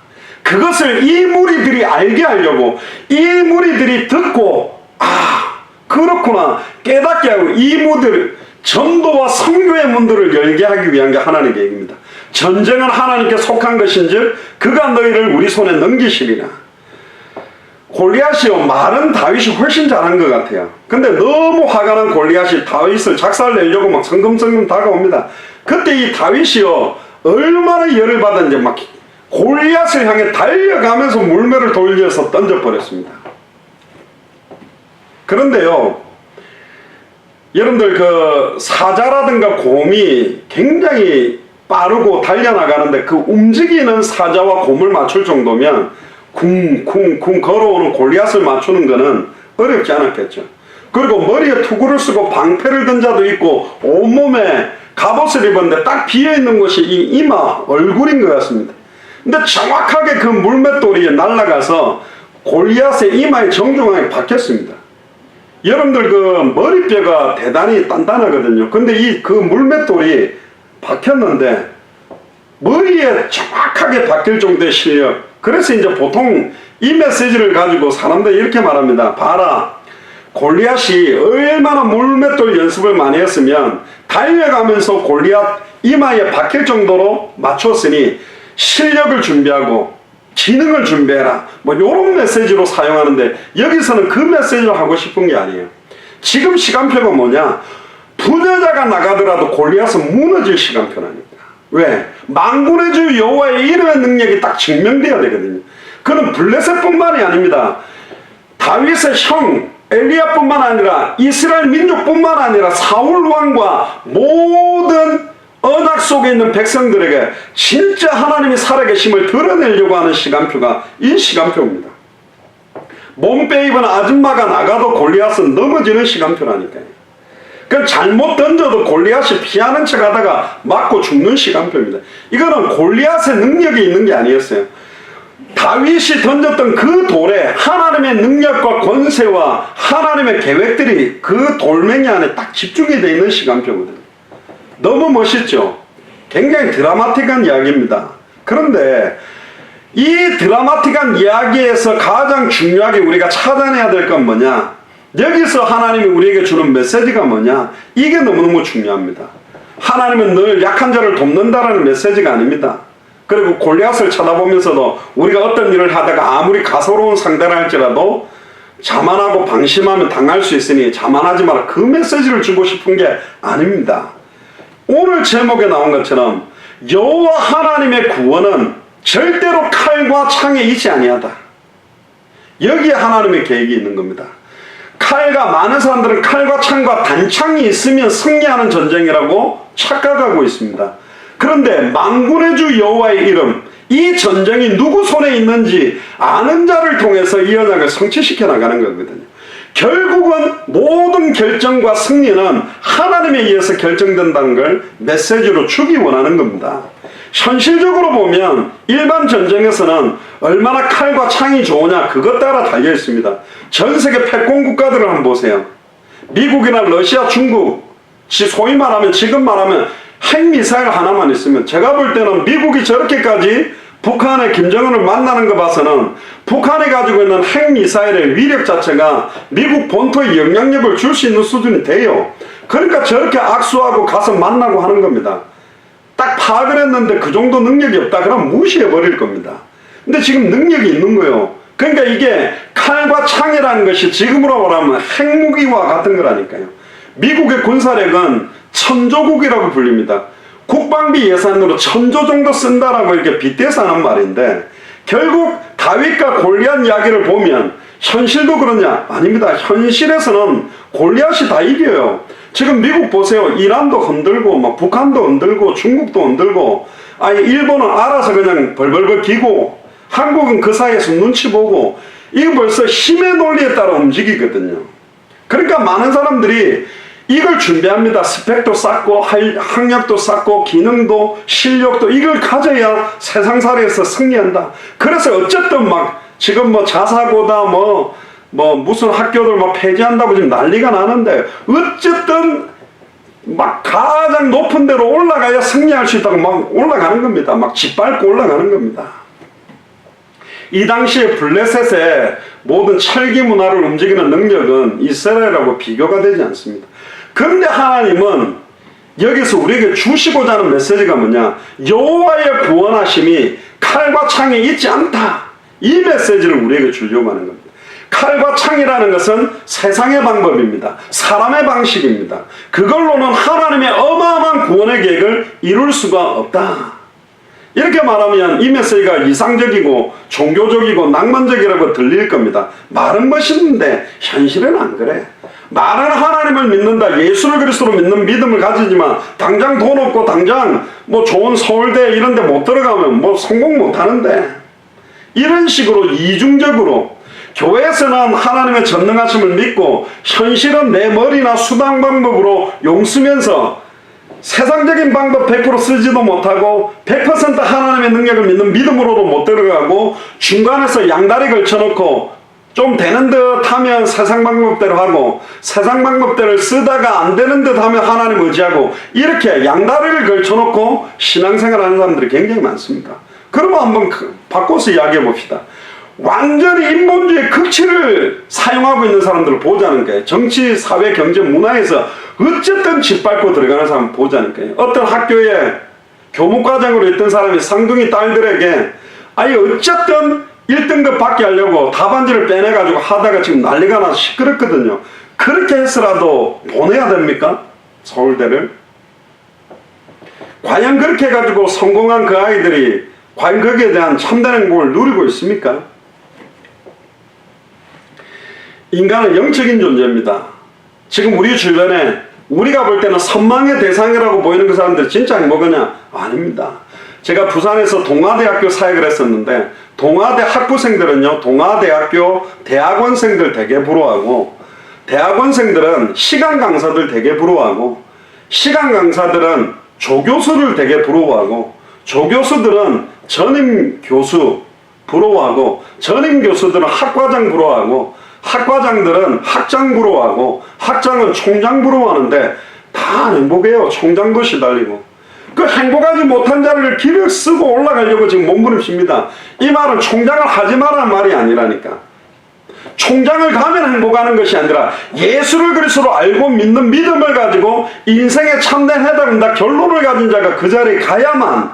그것을 이 무리들이 알게 하려고 이 무리들이 듣고 그렇구나 깨닫게 하고 이 무들 전도와 선교의 문들을 열게 하기 위한 게 하나님의 계획입니다. 전쟁은 하나님께 속한 것인즉 그가 너희를 우리 손에 넘기시리라. 골리앗이요, 말은 다윗이 훨씬 잘한 것 같아요. 근데 너무 화가 난 골리앗이 다윗을 작살내려고 막 성금성금 다가옵니다. 그때 이 다윗이요 얼마나 열을 받았는지 막 골리앗을 향해 달려가면서 물매를 돌려서 던져버렸습니다. 그런데요, 여러분들 그 사자라든가 곰이 굉장히 빠르고 달려나가는데 그 움직이는 사자와 곰을 맞출 정도면 쿵쿵쿵 걸어오는 골리앗을 맞추는 것은 어렵지 않았겠죠. 그리고 머리에 투구를 쓰고 방패를 든 자도 있고 온몸에 갑옷을 입었는데 딱 비어있는 곳이 이 이마 얼굴인 것 같습니다. 근데 정확하게 그 물맷돌이 날아가서 골리앗의 이마의 정중앙에 박혔습니다. 여러분들 그 머리뼈가 대단히 단단하거든요. 근데 이 그 물맷돌이 박혔는데 머리에 정확하게 박힐 정도의 실력. 그래서 이제 보통 이 메시지를 가지고 사람들이 이렇게 말합니다. 봐라, 골리앗이 얼마나 물맷돌 연습을 많이 했으면 달려가면서 골리앗 이마에 박힐 정도로 맞췄으니 실력을 준비하고 기능을 준비해라, 뭐 이런 메시지로 사용하는데, 여기서는 그 메시지를 하고 싶은 게 아니에요. 지금 시간표가 뭐냐, 부녀자가 나가더라도 골리앗은 무너질 시간표라니까. 왜? 만군의 주 여호와의 이름의 능력이 딱 증명돼야 되거든요. 그는 블레셋뿐만이 아닙니다. 다윗의 형 엘리야뿐만 아니라 이스라엘 민족뿐만 아니라 사울 왕과 모든 언약 속에 있는 백성들에게 진짜 하나님이 살아계심을 드러내려고 하는 시간표가 이 시간표입니다. 몸 빼입은 아줌마가 나가도 골리앗은 넘어지는 시간표라니까요. 그 잘못 던져도 골리앗이 피하는 척 하다가 맞고 죽는 시간표입니다. 이거는 골리앗의 능력이 있는 게 아니었어요. 다윗이 던졌던 그 돌에 하나님의 능력과 권세와 하나님의 계획들이 그 돌멩이 안에 딱 집중이 되어 있는 시간표거든요. 너무 멋있죠? 굉장히 드라마틱한 이야기입니다. 그런데 이 드라마틱한 이야기에서 가장 중요하게 우리가 찾아내야 될 건 뭐냐? 여기서 하나님이 우리에게 주는 메시지가 뭐냐? 이게 너무너무 중요합니다. 하나님은 늘 약한 자를 돕는다라는 메시지가 아닙니다. 그리고 골리앗을 쳐다보면서도 우리가 어떤 일을 하다가 아무리 가소로운 상대를 할지라도 자만하고 방심하면 당할 수 있으니 자만하지 마라, 그 메시지를 주고 싶은 게 아닙니다. 오늘 제목에 나온 것처럼 여호와 하나님의 구원은 절대로 칼과 창에 있지 아니하다. 여기에 하나님의 계획이 있는 겁니다. 칼과, 많은 사람들은 칼과 창과 단창이 있으면 승리하는 전쟁이라고 착각하고 있습니다. 그런데 만군의 주 여호와의 이름, 이 전쟁이 누구 손에 있는지 아는 자를 통해서 이 언약을 성취시켜 나가는 거거든요. 결국은 모든 결정과 승리는 하나님에 의해서 결정된다는 걸 메시지로 주기 원하는 겁니다. 현실적으로 보면 일반 전쟁에서는 얼마나 칼과 창이 좋으냐, 그것 따라 달려 있습니다. 전 세계 패권 국가들을 한번 보세요. 미국이나 러시아, 중국, 소위 말하면, 지금 말하면 핵미사일 하나만 있으면, 제가 볼 때는 미국이 저렇게까지 북한의 김정은을 만나는 거 봐서는 북한이 가지고 있는 핵미사일의 위력 자체가 미국 본토에 영향력을 줄 수 있는 수준이 돼요. 그러니까 저렇게 악수하고 가서 만나고 하는 겁니다. 딱 파악을 했는데 그 정도 능력이 없다 그러면 무시해 버릴 겁니다. 근데 지금 능력이 있는 거예요. 그러니까 이게 칼과 창이라는 것이 지금으로 말하면 핵무기와 같은 거라니까요. 미국의 군사력은 천조국이라고 불립니다. 국방비 예산으로 1000조 정도 쓴다라고 이렇게 빗대서 하는 말인데, 결국 다윗과 골리앗 이야기를 보면 현실도 그러냐? 아닙니다. 현실에서는 골리앗이 다 이겨요. 지금 미국 보세요. 이란도 흔들고, 막 북한도 흔들고, 중국도 흔들고, 아예 일본은 알아서 그냥 벌벌벌 기고, 한국은 그 사이에서 눈치 보고, 이거 벌써 힘의 논리에 따라 움직이거든요. 그러니까 많은 사람들이 이걸 준비합니다. 스펙도 쌓고, 학력도 쌓고, 기능도, 실력도, 이걸 가져야 세상살이에서 승리한다. 그래서 어쨌든 막 지금 뭐 자사고다, 뭐 무슨 학교들 막 폐지한다고 지금 난리가 나는데, 어쨌든 막 가장 높은 데로 올라가야 승리할 수 있다고 막 올라가는 겁니다. 막 짓밟고 올라가는 겁니다. 이 당시에 블레셋의 모든 철기 문화를 움직이는 능력은 이스라엘하고 비교가 되지 않습니다. 그런데 하나님은 여기서 우리에게 주시고자 하는 메시지가 뭐냐? 여호와의 구원하심이 칼과 창에 있지 않다. 이 메시지를 우리에게 주려고 하는 겁니다. 칼과 창이라는 것은 세상의 방법입니다. 사람의 방식입니다. 그걸로는 하나님의 어마어마한 구원의 계획을 이룰 수가 없다. 이렇게 말하면 이 메시지가 이상적이고 종교적이고 낭만적이라고 들릴 겁니다. 말은 멋있는데 현실은 안 그래. 말은 하나님을 믿는다, 예수를 그리스도로 믿는 믿음을 가지지만 당장 돈 없고 당장 뭐 좋은 서울대 이런 데 못 들어가면 뭐 성공 못 하는데, 이런 식으로 이중적으로 교회에서는 하나님의 전능하심을 믿고 현실은 내 머리나 수단 방법으로 용쓰면서 세상적인 방법 100% 쓰지도 못하고 100% 하나님의 능력을 믿는 믿음으로도 못 들어가고, 중간에서 양다리 걸쳐놓고 좀 되는 듯 하면 세상 방법대로 하고, 세상 방법대로 쓰다가 안 되는 듯 하면 하나님 의지하고, 이렇게 양다리를 걸쳐놓고 신앙생활 하는 사람들이 굉장히 많습니다. 그러면 한번 바꿔서 이야기해 봅시다. 완전히 인본주의 극치를 사용하고 있는 사람들을 보자는 거예요. 정치, 사회, 경제, 문화에서 어쨌든 짓밟고 들어가는 사람 보자는 거예요. 어떤 학교에 교무과장으로 있던 사람이 상둥이 딸들에게 아예 어쨌든 1등급 받게 하려고 답안지를 빼내가지고 하다가 지금 난리가 나서 시끄럽거든요. 그렇게 해서라도 보내야 됩니까? 서울대를? 과연 그렇게 해가지고 성공한 그 아이들이 과연 거기에 대한 참된 행복을 누리고 있습니까? 인간은 영적인 존재입니다. 지금 우리 주변에 우리가 볼 때는 선망의 대상이라고 보이는 그 사람들 진짜 행복하냐? 아닙니다. 제가 부산에서 동아대학교 사역을 했었는데 동아대 학부생들은요, 동아대학교 대학원생들 되게 부러워하고, 대학원생들은 시간 강사들 되게 부러워하고, 시간 강사들은 조교수를 되게 부러워하고, 조교수들은 전임 교수 부러워하고, 전임 교수들은 학과장 부러워하고, 학과장들은 학장 부러워하고, 학장은 총장 부러워하는데 다 행복해요. 총장도 시달리고. 그 행복하지 못한 자리를 길을 쓰고 올라가려고 지금 몸부림칩니다. 이 말은 총장을 하지 말라는 말이 아니라니까. 총장을 가면 행복하는 것이 아니라 예수를 그리스도로 알고 믿는 믿음을 가지고 인생의 참된 해답이다 결론을 가진 자가 그 자리에 가야만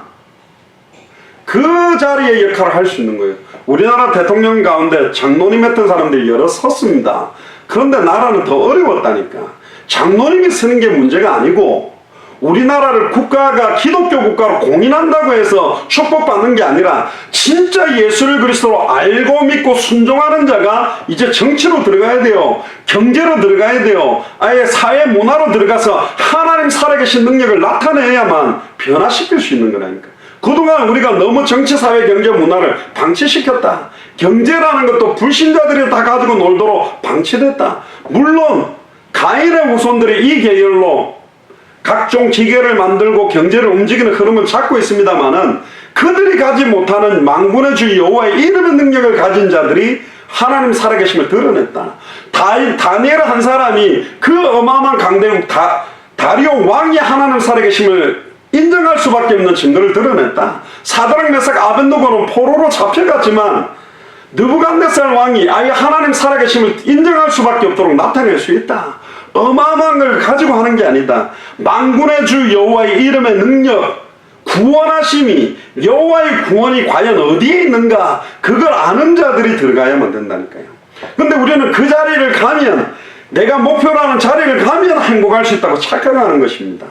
그 자리의 역할을 할 수 있는 거예요. 우리나라 대통령 가운데 장로님 했던 사람들이 여러 섰습니다. 그런데 나라는 더 어려웠다니까. 장로님이 쓰는 게 문제가 아니고 우리나라를 국가가 기독교 국가로 공인한다고 해서 축복받는 게 아니라 진짜 예수를 그리스도로 알고 믿고 순종하는 자가 이제 정치로 들어가야 돼요. 경제로 들어가야 돼요. 아예 사회 문화로 들어가서 하나님 살아계신 능력을 나타내야만 변화시킬 수 있는 거라니까. 그동안 우리가 너무 정치, 사회, 경제, 문화를 방치시켰다. 경제라는 것도 불신자들이 다 가지고 놀도록 방치됐다. 물론 가인의 후손들이 이 계열로 각종 기계를 만들고 경제를 움직이는 흐름을 잡고 있습니다만은 그들이 가지 못하는 만군의 주 여호와의 이름의 능력을 가진 자들이 하나님 살아계심을 드러냈다. 다니엘 한 사람이 그 어마어마한 강대국 다리오 왕이 하나님 살아계심을 인정할 수밖에 없는 증거를 드러냈다. 사드락 메삭 아벤노고는 포로로 잡혀갔지만 느부갓네살 왕이 아예 하나님 살아계심을 인정할 수밖에 없도록 나타낼 수 있다. 어마어마한 걸 가지고 하는 게 아니다. 만군의 주 여호와의 이름의 능력, 구원하심이, 여호와의 구원이 과연 어디에 있는가, 그걸 아는 자들이 들어가야만 된다니까요. 근데 우리는 그 자리를 가면, 내가 목표라는 자리를 가면 행복할 수 있다고 착각하는 것입니다.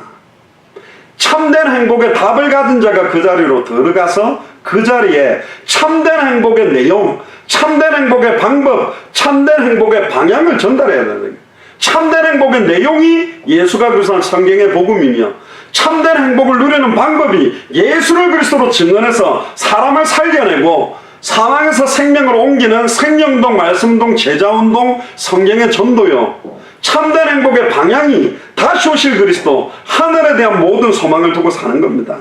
참된 행복의 답을 가진 자가 그 자리로 들어가서 그 자리에 참된 행복의 내용, 참된 행복의 방법, 참된 행복의 방향을 전달해야 되는 거예요. 참된 행복의 내용이 예수가 그리스도는 성경의 복음이며 참된 행복을 누리는 방법이 예수를 그리스도로 증언해서 사람을 살려내고 사망에서 생명으로 옮기는 생명운동, 말씀운동, 제자운동, 성경의 전도요. 참된 행복의 방향이 다시 오실 그리스도, 하늘에 대한 모든 소망을 두고 사는 겁니다.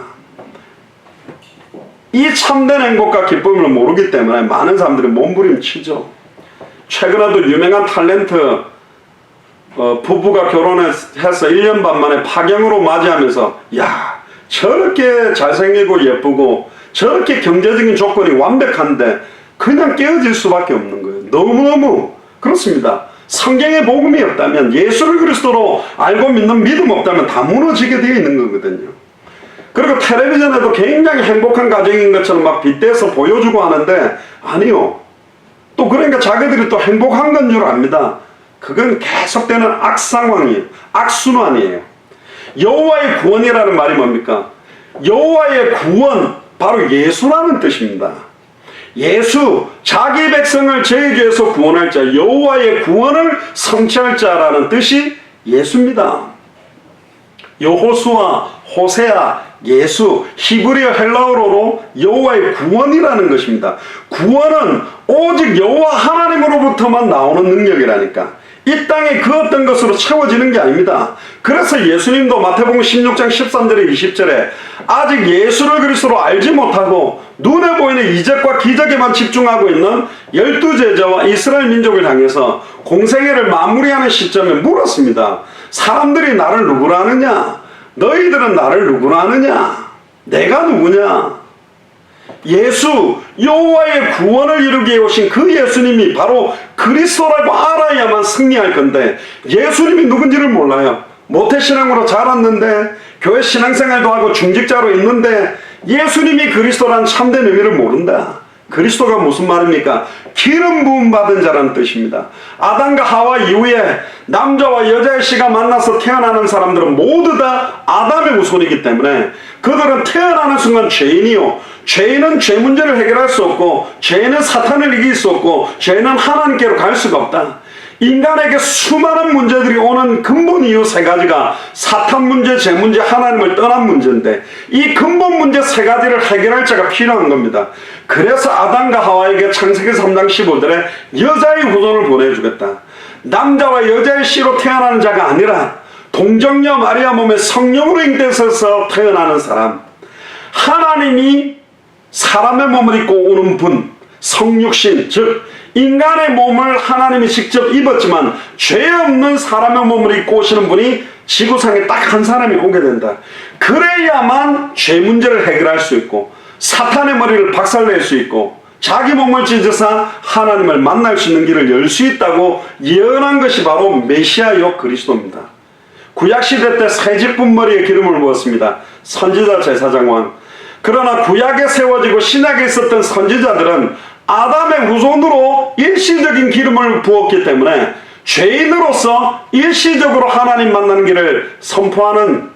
이 참된 행복과 기쁨을 모르기 때문에 많은 사람들이 몸부림치죠. 최근에도 유명한 탤런트 부부가 결혼해서 1년 반 만에 파경으로 맞이하면서 야, 저렇게 잘생기고 예쁘고 저렇게 경제적인 조건이 완벽한데 그냥 깨어질 수밖에 없는 거예요. 너무너무 그렇습니다. 성경의 복음이 없다면, 예수를 그리스도로 알고 믿는 믿음 없다면 다 무너지게 되어 있는 거거든요. 그리고 텔레비전에도 굉장히 행복한 가정인 것처럼 막 빗대서 보여주고 하는데 아니요. 또 그러니까 자기들이 또 행복한 건 줄 압니다. 그건 계속되는 악상황이에요. 악순환이에요. 여호와의 구원이라는 말이 뭡니까? 여호와의 구원, 바로 예수라는 뜻입니다. 예수, 자기 백성을 저에게서 구원할 자, 여호와의 구원을 성취할 자라는 뜻이 예수입니다. 여호수아, 호세아, 예수, 히브리어 헬라어로 여호와의 구원이라는 것입니다. 구원은 오직 여호와 하나님으로부터만 나오는 능력이라니까. 이 땅에 그 어떤 것으로 채워지는 게 아닙니다. 그래서 예수님도 마태복음 16장 13절에 20절에 아직 예수를 그리스도로 알지 못하고 눈에 보이는 이적과 기적에만 집중하고 있는 12제자와 이스라엘 민족을 향해서 공생애를 마무리하는 시점에 물었습니다. 사람들이 나를 누구라 하느냐? 너희들은 나를 누구라 하느냐? 내가 누구냐? 예수 여호와의 구원을 이루기 위해 오신 그 예수님이 바로 그리스도라고 알아야만 승리할 건데 예수님이 누군지를 몰라요. 모태신앙으로 자랐는데 교회 신앙생활도 하고 중직자로 있는데 예수님이 그리스도란 참된 의미를 모른다. 그리스도가 무슨 말입니까? 기름 부음 받은 자라는 뜻입니다. 아담과 하와 이후에 남자와 여자의 씨가 만나서 태어나는 사람들은 모두 다 아담의 후손이기 때문에 그들은 태어나는 순간 죄인이요, 죄인은 죄 문제를 해결할 수 없고 죄인은 사탄을 이길 수 없고 죄인은 하나님께로 갈 수가 없다. 인간에게 수많은 문제들이 오는 근본 이유 세 가지가 사탄 문제, 죄 문제, 하나님을 떠난 문제인데 이 근본 문제 세 가지를 해결할 자가 필요한 겁니다. 그래서 아담과 하와에게 창세기 3장 15절에 여자의 후손을 보내주겠다. 남자와 여자의 씨로 태어나는 자가 아니라 동정녀 마리아 몸에 성령으로 잉태해서 태어나는 사람, 하나님이 사람의 몸을 입고 오는 분, 성육신, 즉 인간의 몸을 하나님이 직접 입었지만 죄 없는 사람의 몸을 입고 오시는 분이 지구상에 딱 한 사람이 오게 된다. 그래야만 죄 문제를 해결할 수 있고 사탄의 머리를 박살낼 수 있고 자기 몸을 찢어서 하나님을 만날 수 있는 길을 열 수 있다고 예언한 것이 바로 메시아요 그리스도입니다. 구약시대 때 새집분 머리에 기름을 부었습니다. 선지자 제사장왕. 그러나 구약에 세워지고 신약에 있었던 선지자들은 아담의 후손으로 일시적인 기름을 부었기 때문에 죄인으로서 일시적으로 하나님 만나는 길을 선포하는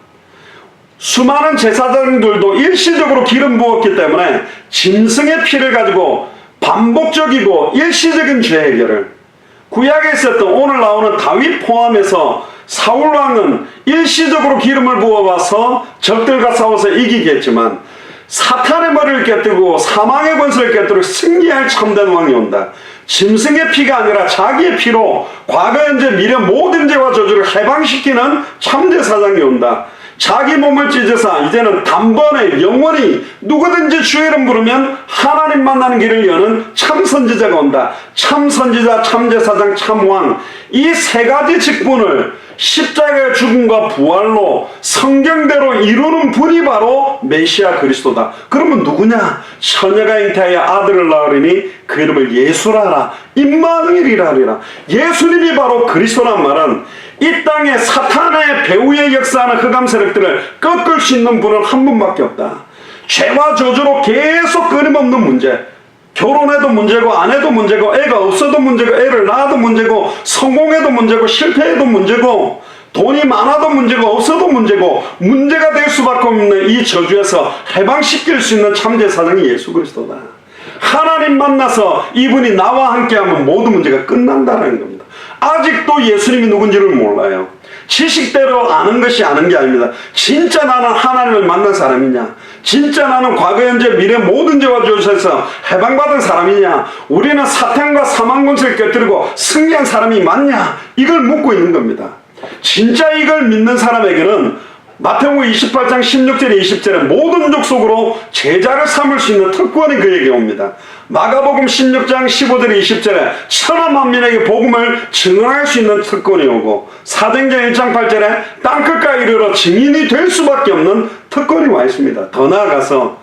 수많은 제사장들도 일시적으로 기름 부었기 때문에 짐승의 피를 가지고 반복적이고 일시적인 죄 해결을, 구약에 있었던 오늘 나오는 다윗 포함해서 사울왕은 일시적으로 기름을 부어봐서 적들과 싸워서 이기겠지만 사탄의 머리를 깨뜨리고 사망의 권세를 깨뜨리고 승리할 참된 왕이 온다. 짐승의 피가 아니라 자기의 피로 과거, 현재, 미래 모든 죄와 저주를 해방시키는 참제사장이 온다. 자기 몸을 찢어서 이제는 단번에 영원히 누구든지 주의 이름 부르면 하나님 만나는 길을 여는 참선지자가 온다. 참선지자, 참제사장, 참왕, 이 세 가지 직분을 십자가의 죽음과 부활로 성경대로 이루는 분이 바로 메시아 그리스도다. 그러면 누구냐? 처녀가 잉태하여 아들을 낳으리니 그 이름을 예수라 하라. 임마누엘이라 하리라. 예수님이 바로 그리스도란 말은 이 땅에 사탄의 배후에 역사하는 흑암 세력들을 꺾을 수 있는 분은 한 분밖에 없다. 죄와 저주로 계속 끊임없는 문제, 결혼해도 문제고 안 해도 문제고 애가 없어도 문제고 애를 낳아도 문제고 성공해도 문제고 실패해도 문제고 돈이 많아도 문제고 없어도 문제고 문제가 될 수밖에 없는 이 저주에서 해방시킬 수 있는 참제사장이 예수 그리스도다. 하나님 만나서 이분이 나와 함께하면 모든 문제가 끝난다는 겁니다. 아직도 예수님이 누군지를 몰라요. 지식대로 아는 것이 아는 게 아닙니다. 진짜 나는 하나님을 만난 사람이냐? 진짜 나는 과거, 현재, 미래 모든 죄와 저주에서 해방받은 사람이냐? 우리는 사탄과 사망 권세를 깨뜨리고 승리한 사람이 맞냐? 이걸 묻고 있는 겁니다. 진짜 이걸 믿는 사람에게는 마태복음 28장 16절에 20절에 모든 족속으로 제자를 삼을 수 있는 특권이 그에게 옵니다. 마가복음 16장 15절에 20절에 천하 만민에게 복음을 증언할 수 있는 특권이 오고 사도행전 1장 8절에 땅끝까지 이르러 증인이 될 수밖에 없는 특권이 와 있습니다. 더 나아가서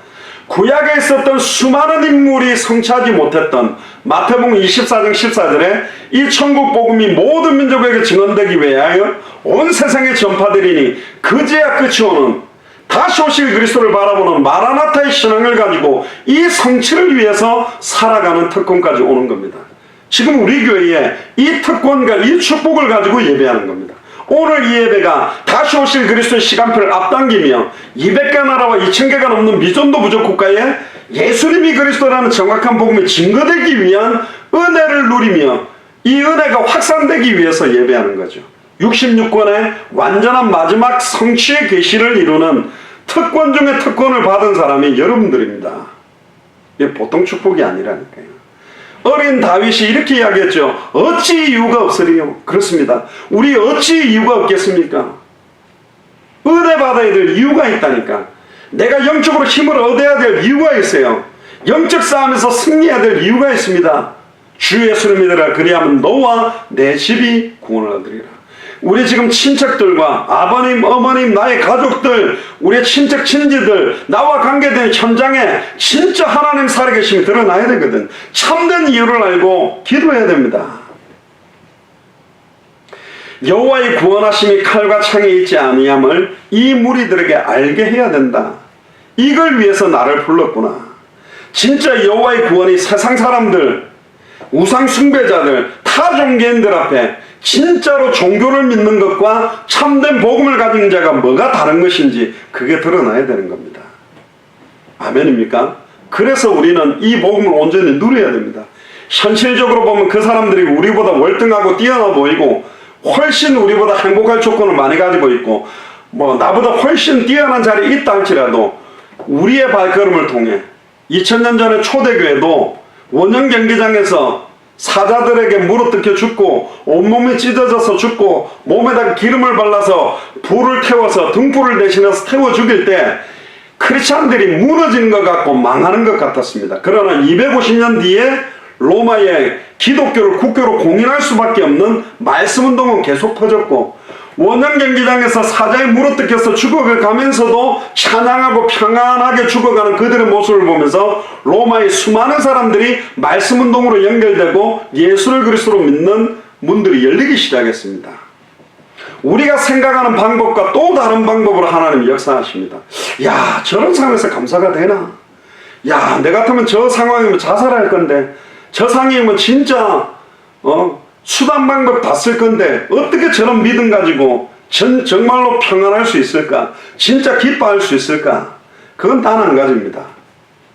구약에 있었던 수많은 인물이 성취하지 못했던 마태복음 24장 14절에 이 천국 복음이 모든 민족에게 증언되기 위하여 온 세상에 전파되리니 그제야 끝이 오는 다시 오실 그리스도를 바라보는 마라나타의 신앙을 가지고 이 성취를 위해서 살아가는 특권까지 오는 겁니다. 지금 우리 교회에 이 특권과 이 축복을 가지고 예배하는 겁니다. 오늘 이 예배가 다시 오실 그리스도의 시간표를 앞당기며 200개 나라와 2000개가 넘는 미전도 부족 국가에 예수님이 그리스도라는 정확한 복음이 증거되기 위한 은혜를 누리며 이 은혜가 확산되기 위해서 예배하는 거죠. 66권의 완전한 마지막 성취의 계시를 이루는 특권 중에 특권을 받은 사람이 여러분들입니다. 이게 보통 축복이 아니라니까요. 어린 다윗이 이렇게 이야기했죠. 어찌 이유가 없으리요? 그렇습니다. 우리 어찌 이유가 없겠습니까? 은혜 받아야 될 이유가 있다니까. 내가 영적으로 힘을 얻어야 될 이유가 있어요. 영적 싸움에서 승리해야 될 이유가 있습니다. 주 예수를 믿으라. 그리하면 너와 내 집이 구원을 얻으리라. 우리 지금 친척들과 아버님, 어머님, 나의 가족들, 우리의 친척, 친지들, 나와 관계된 현장에 진짜 하나님 살아계심이 드러나야 되거든. 참된 이유를 알고 기도해야 됩니다. 여호와의 구원하심이 칼과 창에 있지 아니함을 이 무리들에게 알게 해야 된다. 이걸 위해서 나를 불렀구나. 진짜 여호와의 구원이 세상 사람들, 우상 숭배자들, 타종교인들 앞에 진짜로 종교를 믿는 것과 참된 복음을 가진 자가 뭐가 다른 것인지 그게 드러나야 되는 겁니다. 아멘입니까? 그래서 우리는 이 복음을 온전히 누려야 됩니다. 현실적으로 보면 그 사람들이 우리보다 월등하고 뛰어나 보이고 훨씬 우리보다 행복할 조건을 많이 가지고 있고 나보다 훨씬 뛰어난 자리에 있다 할지라도 우리의 발걸음을 통해 2000년 전에 초대교회도 원형 경기장에서 사자들에게 물어뜯겨 죽고 온몸이 찢어져서 죽고 몸에다가 기름을 발라서 불을 태워서 등불을 대신해서 태워 죽일 때 크리스찬들이 무너지는 것 같고 망하는 것 같았습니다. 그러나 250년 뒤에 로마의 기독교를 국교로 공인할 수밖에 없는 말씀운동은 계속 퍼졌고 원형 경기장에서 사자에 물어뜯겨서 죽어가면서도 찬양하고 평안하게 죽어가는 그들의 모습을 보면서 로마의 수많은 사람들이 말씀운동으로 연결되고 예수를 그리스도로 믿는 문들이 열리기 시작했습니다. 우리가 생각하는 방법과 또 다른 방법으로 하나님이 역사하십니다. 야, 저런 상황에서 감사가 되나? 야, 내 같으면 저 상황이면 자살할 건데 저 상황이면 진짜 수단 방법 다 쓸 건데 어떻게 저런 믿음 가지고 정말로 평안할 수 있을까? 진짜 기뻐할 수 있을까? 그건 단 한 가지입니다.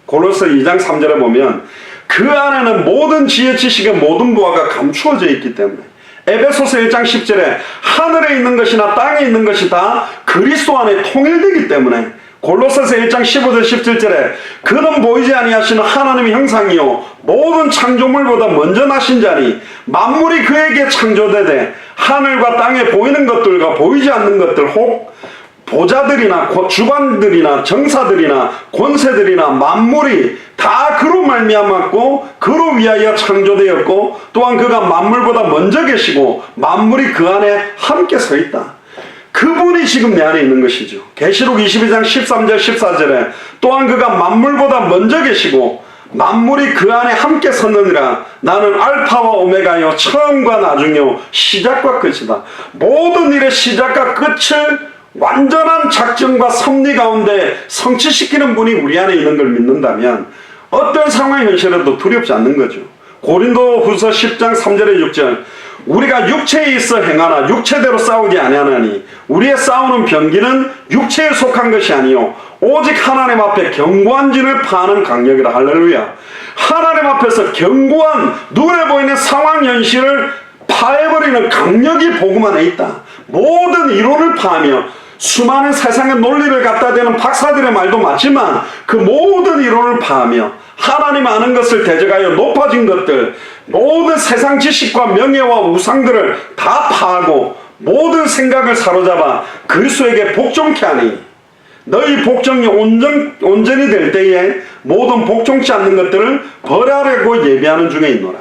골로새 2장 3절에 보면 그 안에는 모든 지혜 지식의 모든 부하가 감추어져 있기 때문에 에베소서 1장 10절에 하늘에 있는 것이나 땅에 있는 것이 다 그리스도 안에 통일되기 때문에 골로새서 1장 15절 17절에 그는 보이지 아니하시는 하나님의 형상이요 모든 창조물보다 먼저 나신 자니 만물이 그에게 창조되되 하늘과 땅에 보이는 것들과 보이지 않는 것들 혹 보좌들이나 주관들이나 정사들이나 권세들이나 만물이 다 그로 말미암았고 그로 위하여 창조되었고 또한 그가 만물보다 먼저 계시고 만물이 그 안에 함께 서 있다. 그분이 지금 내 안에 있는 것이죠. 계시록 22장 13절 14절에 또한 그가 만물보다 먼저 계시고 만물이 그 안에 함께 섰느니라. 나는 알파와 오메가요 처음과 나중이요 시작과 끝이다. 모든 일의 시작과 끝을 완전한 작정과 섭리 가운데 성취시키는 분이 우리 안에 있는 걸 믿는다면 어떤 상황 현실에도 두렵지 않는 거죠. 고린도후서 10장 3절에 6절 우리가 육체에 있어 행하나 육체대로 싸우지 아니하나니 우리의 싸우는 병기는 육체에 속한 것이 아니요 오직 하나님 앞에 견고한 진을 파는 강력이라. 할렐루야. 하나님 앞에서 견고한 눈에 보이는 상황 현실을 파해버리는 강력이 복음 안에 있다. 모든 이론을 파하며 수많은 세상의 논리를 갖다 대는 박사들의 말도 맞지만 그 모든 이론을 파하며 하나님 아는 것을 대적하여 높아진 것들 모든 세상 지식과 명예와 우상들을 다 파하고 모든 생각을 사로잡아 그리스도에게 복종케 하니 너희 복종이 온전히 될 때에 모든 복종치 않는 것들을 벌하려고 예비하는 중에 있노라.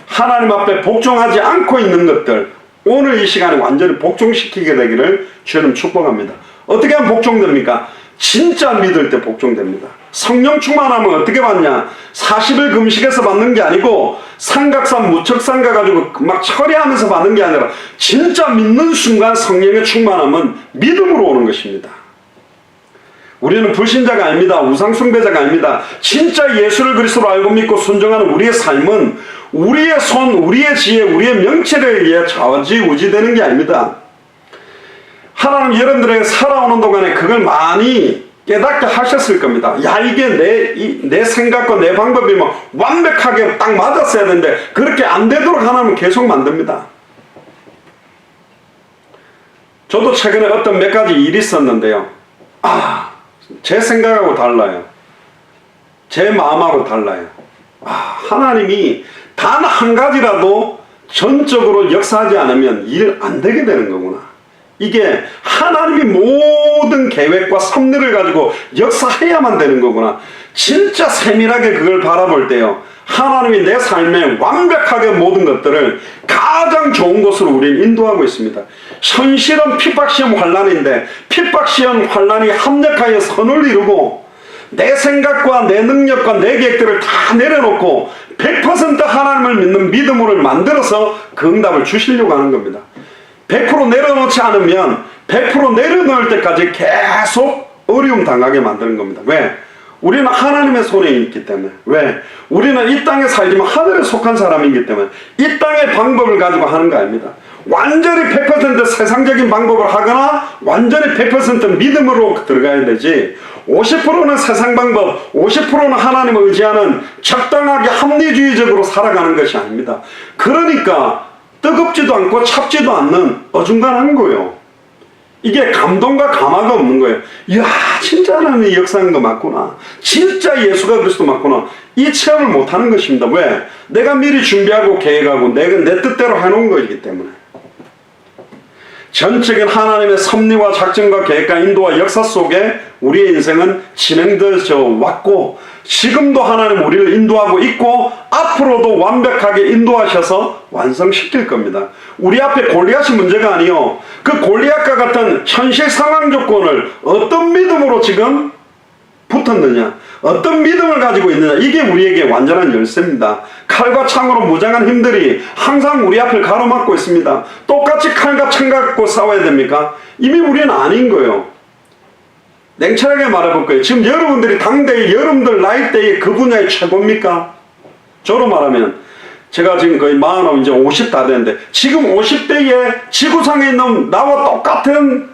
하나님 앞에 복종하지 않고 있는 것들 오늘 이 시간에 완전히 복종시키게 되기를 주님 축복합니다. 어떻게 하면 복종됩니까? 진짜 믿을 때 복종됩니다. 성령 충만하면 어떻게 받냐? 40일 금식에서 받는 게 아니고 삼각산 무척산 가가지고 막 처리하면서 받는 게 아니라 진짜 믿는 순간 성령의 충만함은 믿음으로 오는 것입니다. 우리는 불신자가 아닙니다. 우상숭배자가 아닙니다. 진짜 예수를 그리스도로 알고 믿고 순종하는 우리의 삶은 우리의 손, 우리의 지혜, 우리의 명체에 의해 좌지우지되는 게 아닙니다. 하나님 여러분들에게 살아오는 동안에 그걸 많이 깨닫게 하셨을 겁니다. 야, 이게 내 생각과 내 방법이 완벽하게 딱 맞았어야 되는데 그렇게 안 되도록 하나님은 계속 만듭니다. 저도 최근에 어떤 몇 가지 일이 있었는데요. 제 생각하고 달라요. 제 마음하고 달라요. 하나님이 단 한 가지라도 전적으로 역사하지 않으면 일 안 되게 되는 거구나. 이게 하나님이 모든 계획과 섭리를 가지고 역사해야만 되는 거구나. 진짜 세밀하게 그걸 바라볼 때요. 하나님이 내 삶에 완벽하게 모든 것들을 가장 좋은 곳으로 우리를 인도하고 있습니다. 현실은 핍박시험 환란인데 핍박시험 환란이 합력하여 선을 이루고 내 생각과 내 능력과 내 계획들을 다 내려놓고 100% 하나님을 믿는 믿음으로 만들어서 그 응답을 주시려고 하는 겁니다. 100% 내려놓지 않으면 100% 내려놓을 때까지 계속 어려움 당하게 만드는 겁니다. 왜? 우리는 하나님의 손에 있기 때문에. 왜? 우리는 이 땅에 살지만 하늘에 속한 사람이기 때문에 이 땅의 방법을 가지고 하는 거 아닙니다. 완전히 100% 세상적인 방법을 하거나 완전히 100% 믿음으로 들어가야 되지, 50%는 세상 방법, 50%는 하나님을 의지하는 적당하게 합리주의적으로 살아가는 것이 아닙니다. 그러니까 뜨겁지도 않고 찹지도 않는 어중간한 거예요. 이게 감동과 감화가 없는 거예요. 이야, 진짜 하나님의 역사인 거 맞구나. 진짜 예수가 그리스도 맞구나. 이 체험을 못하는 것입니다. 왜? 내가 미리 준비하고 계획하고 내가 내 뜻대로 해놓은 것이기 때문에. 전적인 하나님의 섭리와 작전과 계획과 인도와 역사 속에 우리의 인생은 진행되어 왔고, 지금도 하나님 우리를 인도하고 있고 앞으로도 완벽하게 인도하셔서 완성시킬 겁니다. 우리 앞에 골리앗이 문제가 아니요, 그 골리앗과 같은 현실 상황 조건을 어떤 믿음으로 지금 붙었느냐, 어떤 믿음을 가지고 있느냐, 이게 우리에게 완전한 열쇠입니다. 칼과 창으로 무장한 힘들이 항상 우리 앞을 가로막고 있습니다. 똑같이 칼과 창 갖고 싸워야 됩니까? 이미 우리는 아닌 거예요. 냉철하게 말해볼 거예요. 지금 여러분들이 당대의 여러분들 나이대의 그 분야의 최고입니까? 저로 말하면 제가 지금 거의 40, 이제 50 다 되는데, 지금 50대에 지구상에 있는 나와 똑같은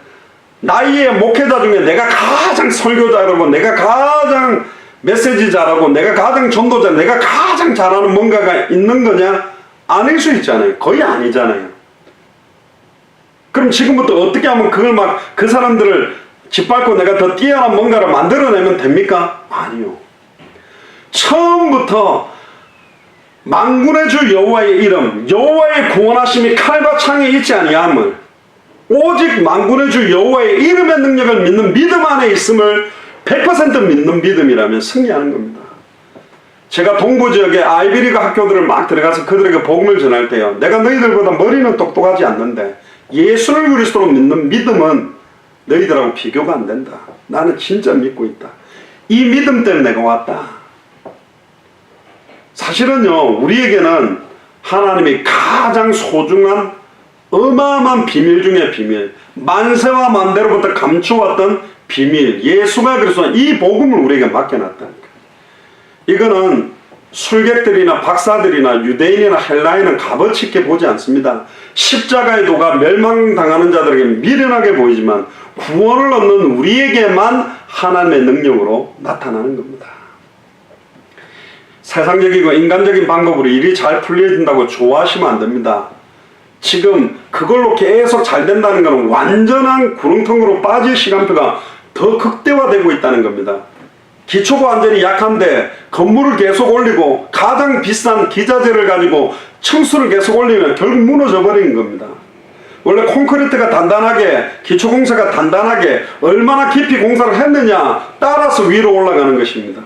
나이의 목회자 중에 내가 가장 설교자라고, 내가 가장 메시지 잘하고, 내가 가장 전도자, 내가 가장 잘하는 뭔가가 있는 거냐? 아닐 수 있잖아요. 거의 아니잖아요. 그럼 지금부터 어떻게 하면 그걸 막 그 사람들을 짓밟고 내가 더 뛰어난 뭔가를 만들어내면 됩니까? 아니요. 처음부터 만군의 주 여호와의 이름, 여호와의 구원하심이 칼과 창에 있지 아니함을, 오직 만군의 주 여호와의 이름의 능력을 믿는 믿음 안에 있음을 100% 믿는 믿음이라면 승리하는 겁니다. 제가 동부 지역의 아이비리그 학교들을 막 들어가서 그들에게 복음을 전할 때요, 내가 너희들보다 머리는 똑똑하지 않는데 예수를 그리스도로 믿는 믿음은 너희들하고 비교가 안 된다. 나는 진짜 믿고 있다. 이 믿음 때문에 내가 왔다. 사실은요, 우리에게는 하나님이 가장 소중한 어마어마한 비밀 중에 비밀, 만세와 만대로부터 감추었던 비밀, 예수가 그리스도, 이 복음을 우리에게 맡겨놨다니까. 이거는 술객들이나 박사들이나 유대인이나 헬라인은 값어치 있게 보지 않습니다. 십자가의 도가 멸망당하는 자들에게 미련하게 보이지만 구원을 얻는 우리에게만 하나님의 능력으로 나타나는 겁니다. 세상적이고 인간적인 방법으로 일이 잘 풀려진다고 좋아하시면 안 됩니다. 지금 그걸로 계속 잘 된다는 것은 완전한 구렁텅으로 빠질 시간표가 더 극대화되고 있다는 겁니다. 기초가 완전히 약한데 건물을 계속 올리고 가장 비싼 기자재를 가지고 층수를 계속 올리면 결국 무너져 버리는 겁니다. 원래 콘크리트가 단단하게, 기초공사가 단단하게 얼마나 깊이 공사를 했느냐 따라서 위로 올라가는 것입니다.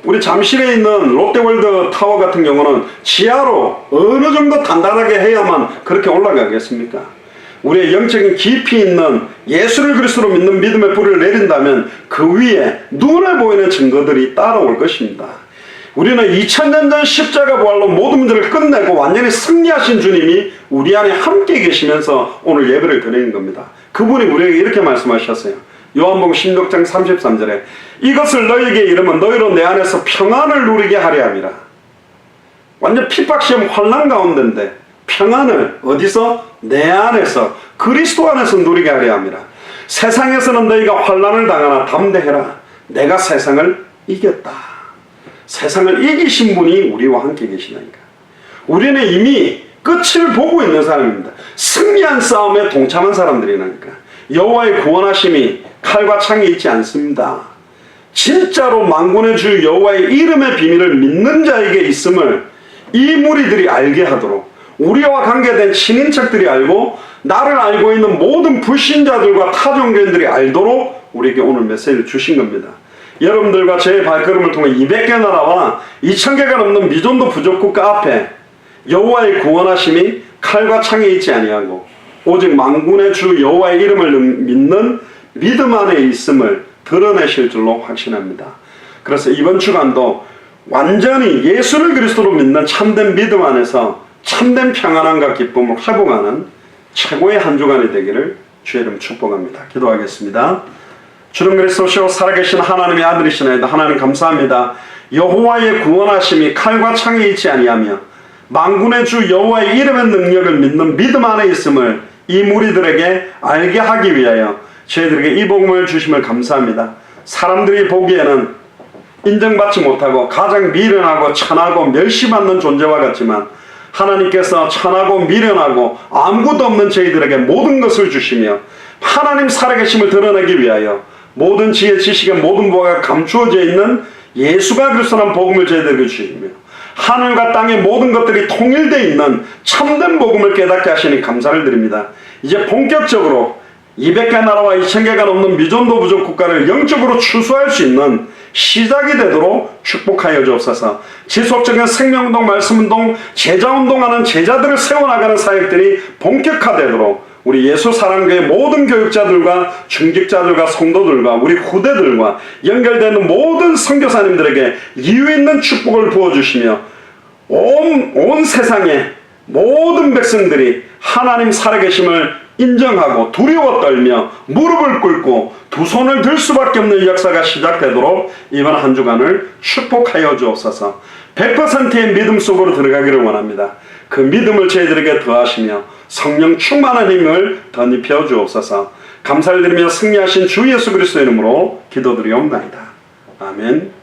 우리 잠실에 있는 롯데월드 타워 같은 경우는 지하로 어느 정도 단단하게 해야만 그렇게 올라가겠습니까? 우리의 영적인 깊이 있는 예수를 그리스도로 믿는 믿음의 뿌리를 내린다면 그 위에 눈에 보이는 증거들이 따라올 것입니다. 우리는 2000년 전 십자가 부활로 모든 문제를 끝내고 완전히 승리하신 주님이 우리 안에 함께 계시면서 오늘 예배를 드리는 겁니다. 그분이 우리에게 이렇게 말씀하셨어요. 요한복음 16장 33절에 이것을 너희에게 이르면 너희로 내 안에서 평안을 누리게 하려 함이라. 완전 핍박시험 환난 가운데인데 평안을 어디서? 내 안에서, 그리스도 안에서 누리게 하려 함이라. 세상에서는 너희가 환난을 당하나 담대해라. 내가 세상을 이겼다. 세상을 이기신 분이 우리와 함께 계시다니까. 우리는 이미 끝을 보고 있는 사람입니다. 승리한 싸움에 동참한 사람들이라니까. 여호와의 구원하심이 칼과 창에 있지 않습니다. 진짜로 만군의 주 여호와의 이름의 비밀을 믿는 자에게 있음을 이 무리들이 알게 하도록, 우리와 관계된 친인척들이 알고 나를 알고 있는 모든 불신자들과 타종교인들이 알도록 우리에게 오늘 메시지를 주신 겁니다. 여러분들과 제 발걸음을 통해 200개 나라와 2000개가 넘는 미존도 부족국가 앞에 여호와의 구원하심이 칼과 창에 있지 아니하고 오직 만군의 주 여호와의 이름을 믿는 믿음 안에 있음을 드러내실 줄로 확신합니다. 그래서 이번 주간도 완전히 예수를 그리스도로 믿는 참된 믿음 안에서 참된 평안함과 기쁨을 회복하는 최고의 한 주간이 되기를 주의 이름 축복합니다. 기도하겠습니다. 주는 그리스도시요 살아계신 하나님의 아들이시나이다. 하나님 감사합니다. 여호와의 구원하심이 칼과 창에 있지 아니하며 만군의 주 여호와의 이름의 능력을 믿는 믿음 안에 있음을 이 무리들에게 알게 하기 위하여 저희들에게 이 복음을 주심을 감사합니다. 사람들이 보기에는 인정받지 못하고 가장 미련하고 천하고 멸시받는 존재와 같지만 하나님께서 천하고 미련하고 아무것도 없는 저희들에게 모든 것을 주시며 하나님 살아계심을 드러내기 위하여 모든 지혜 지식의 모든 부가 감추어져 있는 예수가 그리스도라는 복음을 저희들에게 주시며 하늘과 땅의 모든 것들이 통일되어 있는 참된 복음을 깨닫게 하시니 감사를 드립니다. 이제 본격적으로 200개 나라와 2000개가 넘는 미존도 부족 국가를 영적으로 추수할 수 있는 시작이 되도록 축복하여 주옵소서. 지속적인 생명운동, 말씀운동, 제자운동하는 제자들을 세워나가는 사역들이 본격화되도록 우리 예수 사랑교회 모든 교육자들과 중직자들과 성도들과 우리 후대들과 연결되는 모든 선교사님들에게 이유 있는 축복을 부어주시며 온 세상의 모든 백성들이 하나님 살아계심을 인정하고 두려워 떨며 무릎을 꿇고 두 손을 들 수밖에 없는 역사가 시작되도록 이번 한 주간을 축복하여 주옵소서. 100%의 믿음 속으로 들어가기를 원합니다. 그 믿음을 저희들에게 더하시며 성령 충만한 힘을 덧입혀 주옵소서. 감사를 드리며 승리하신 주 예수 그리스도의 이름으로 기도드리옵나이다. 아멘.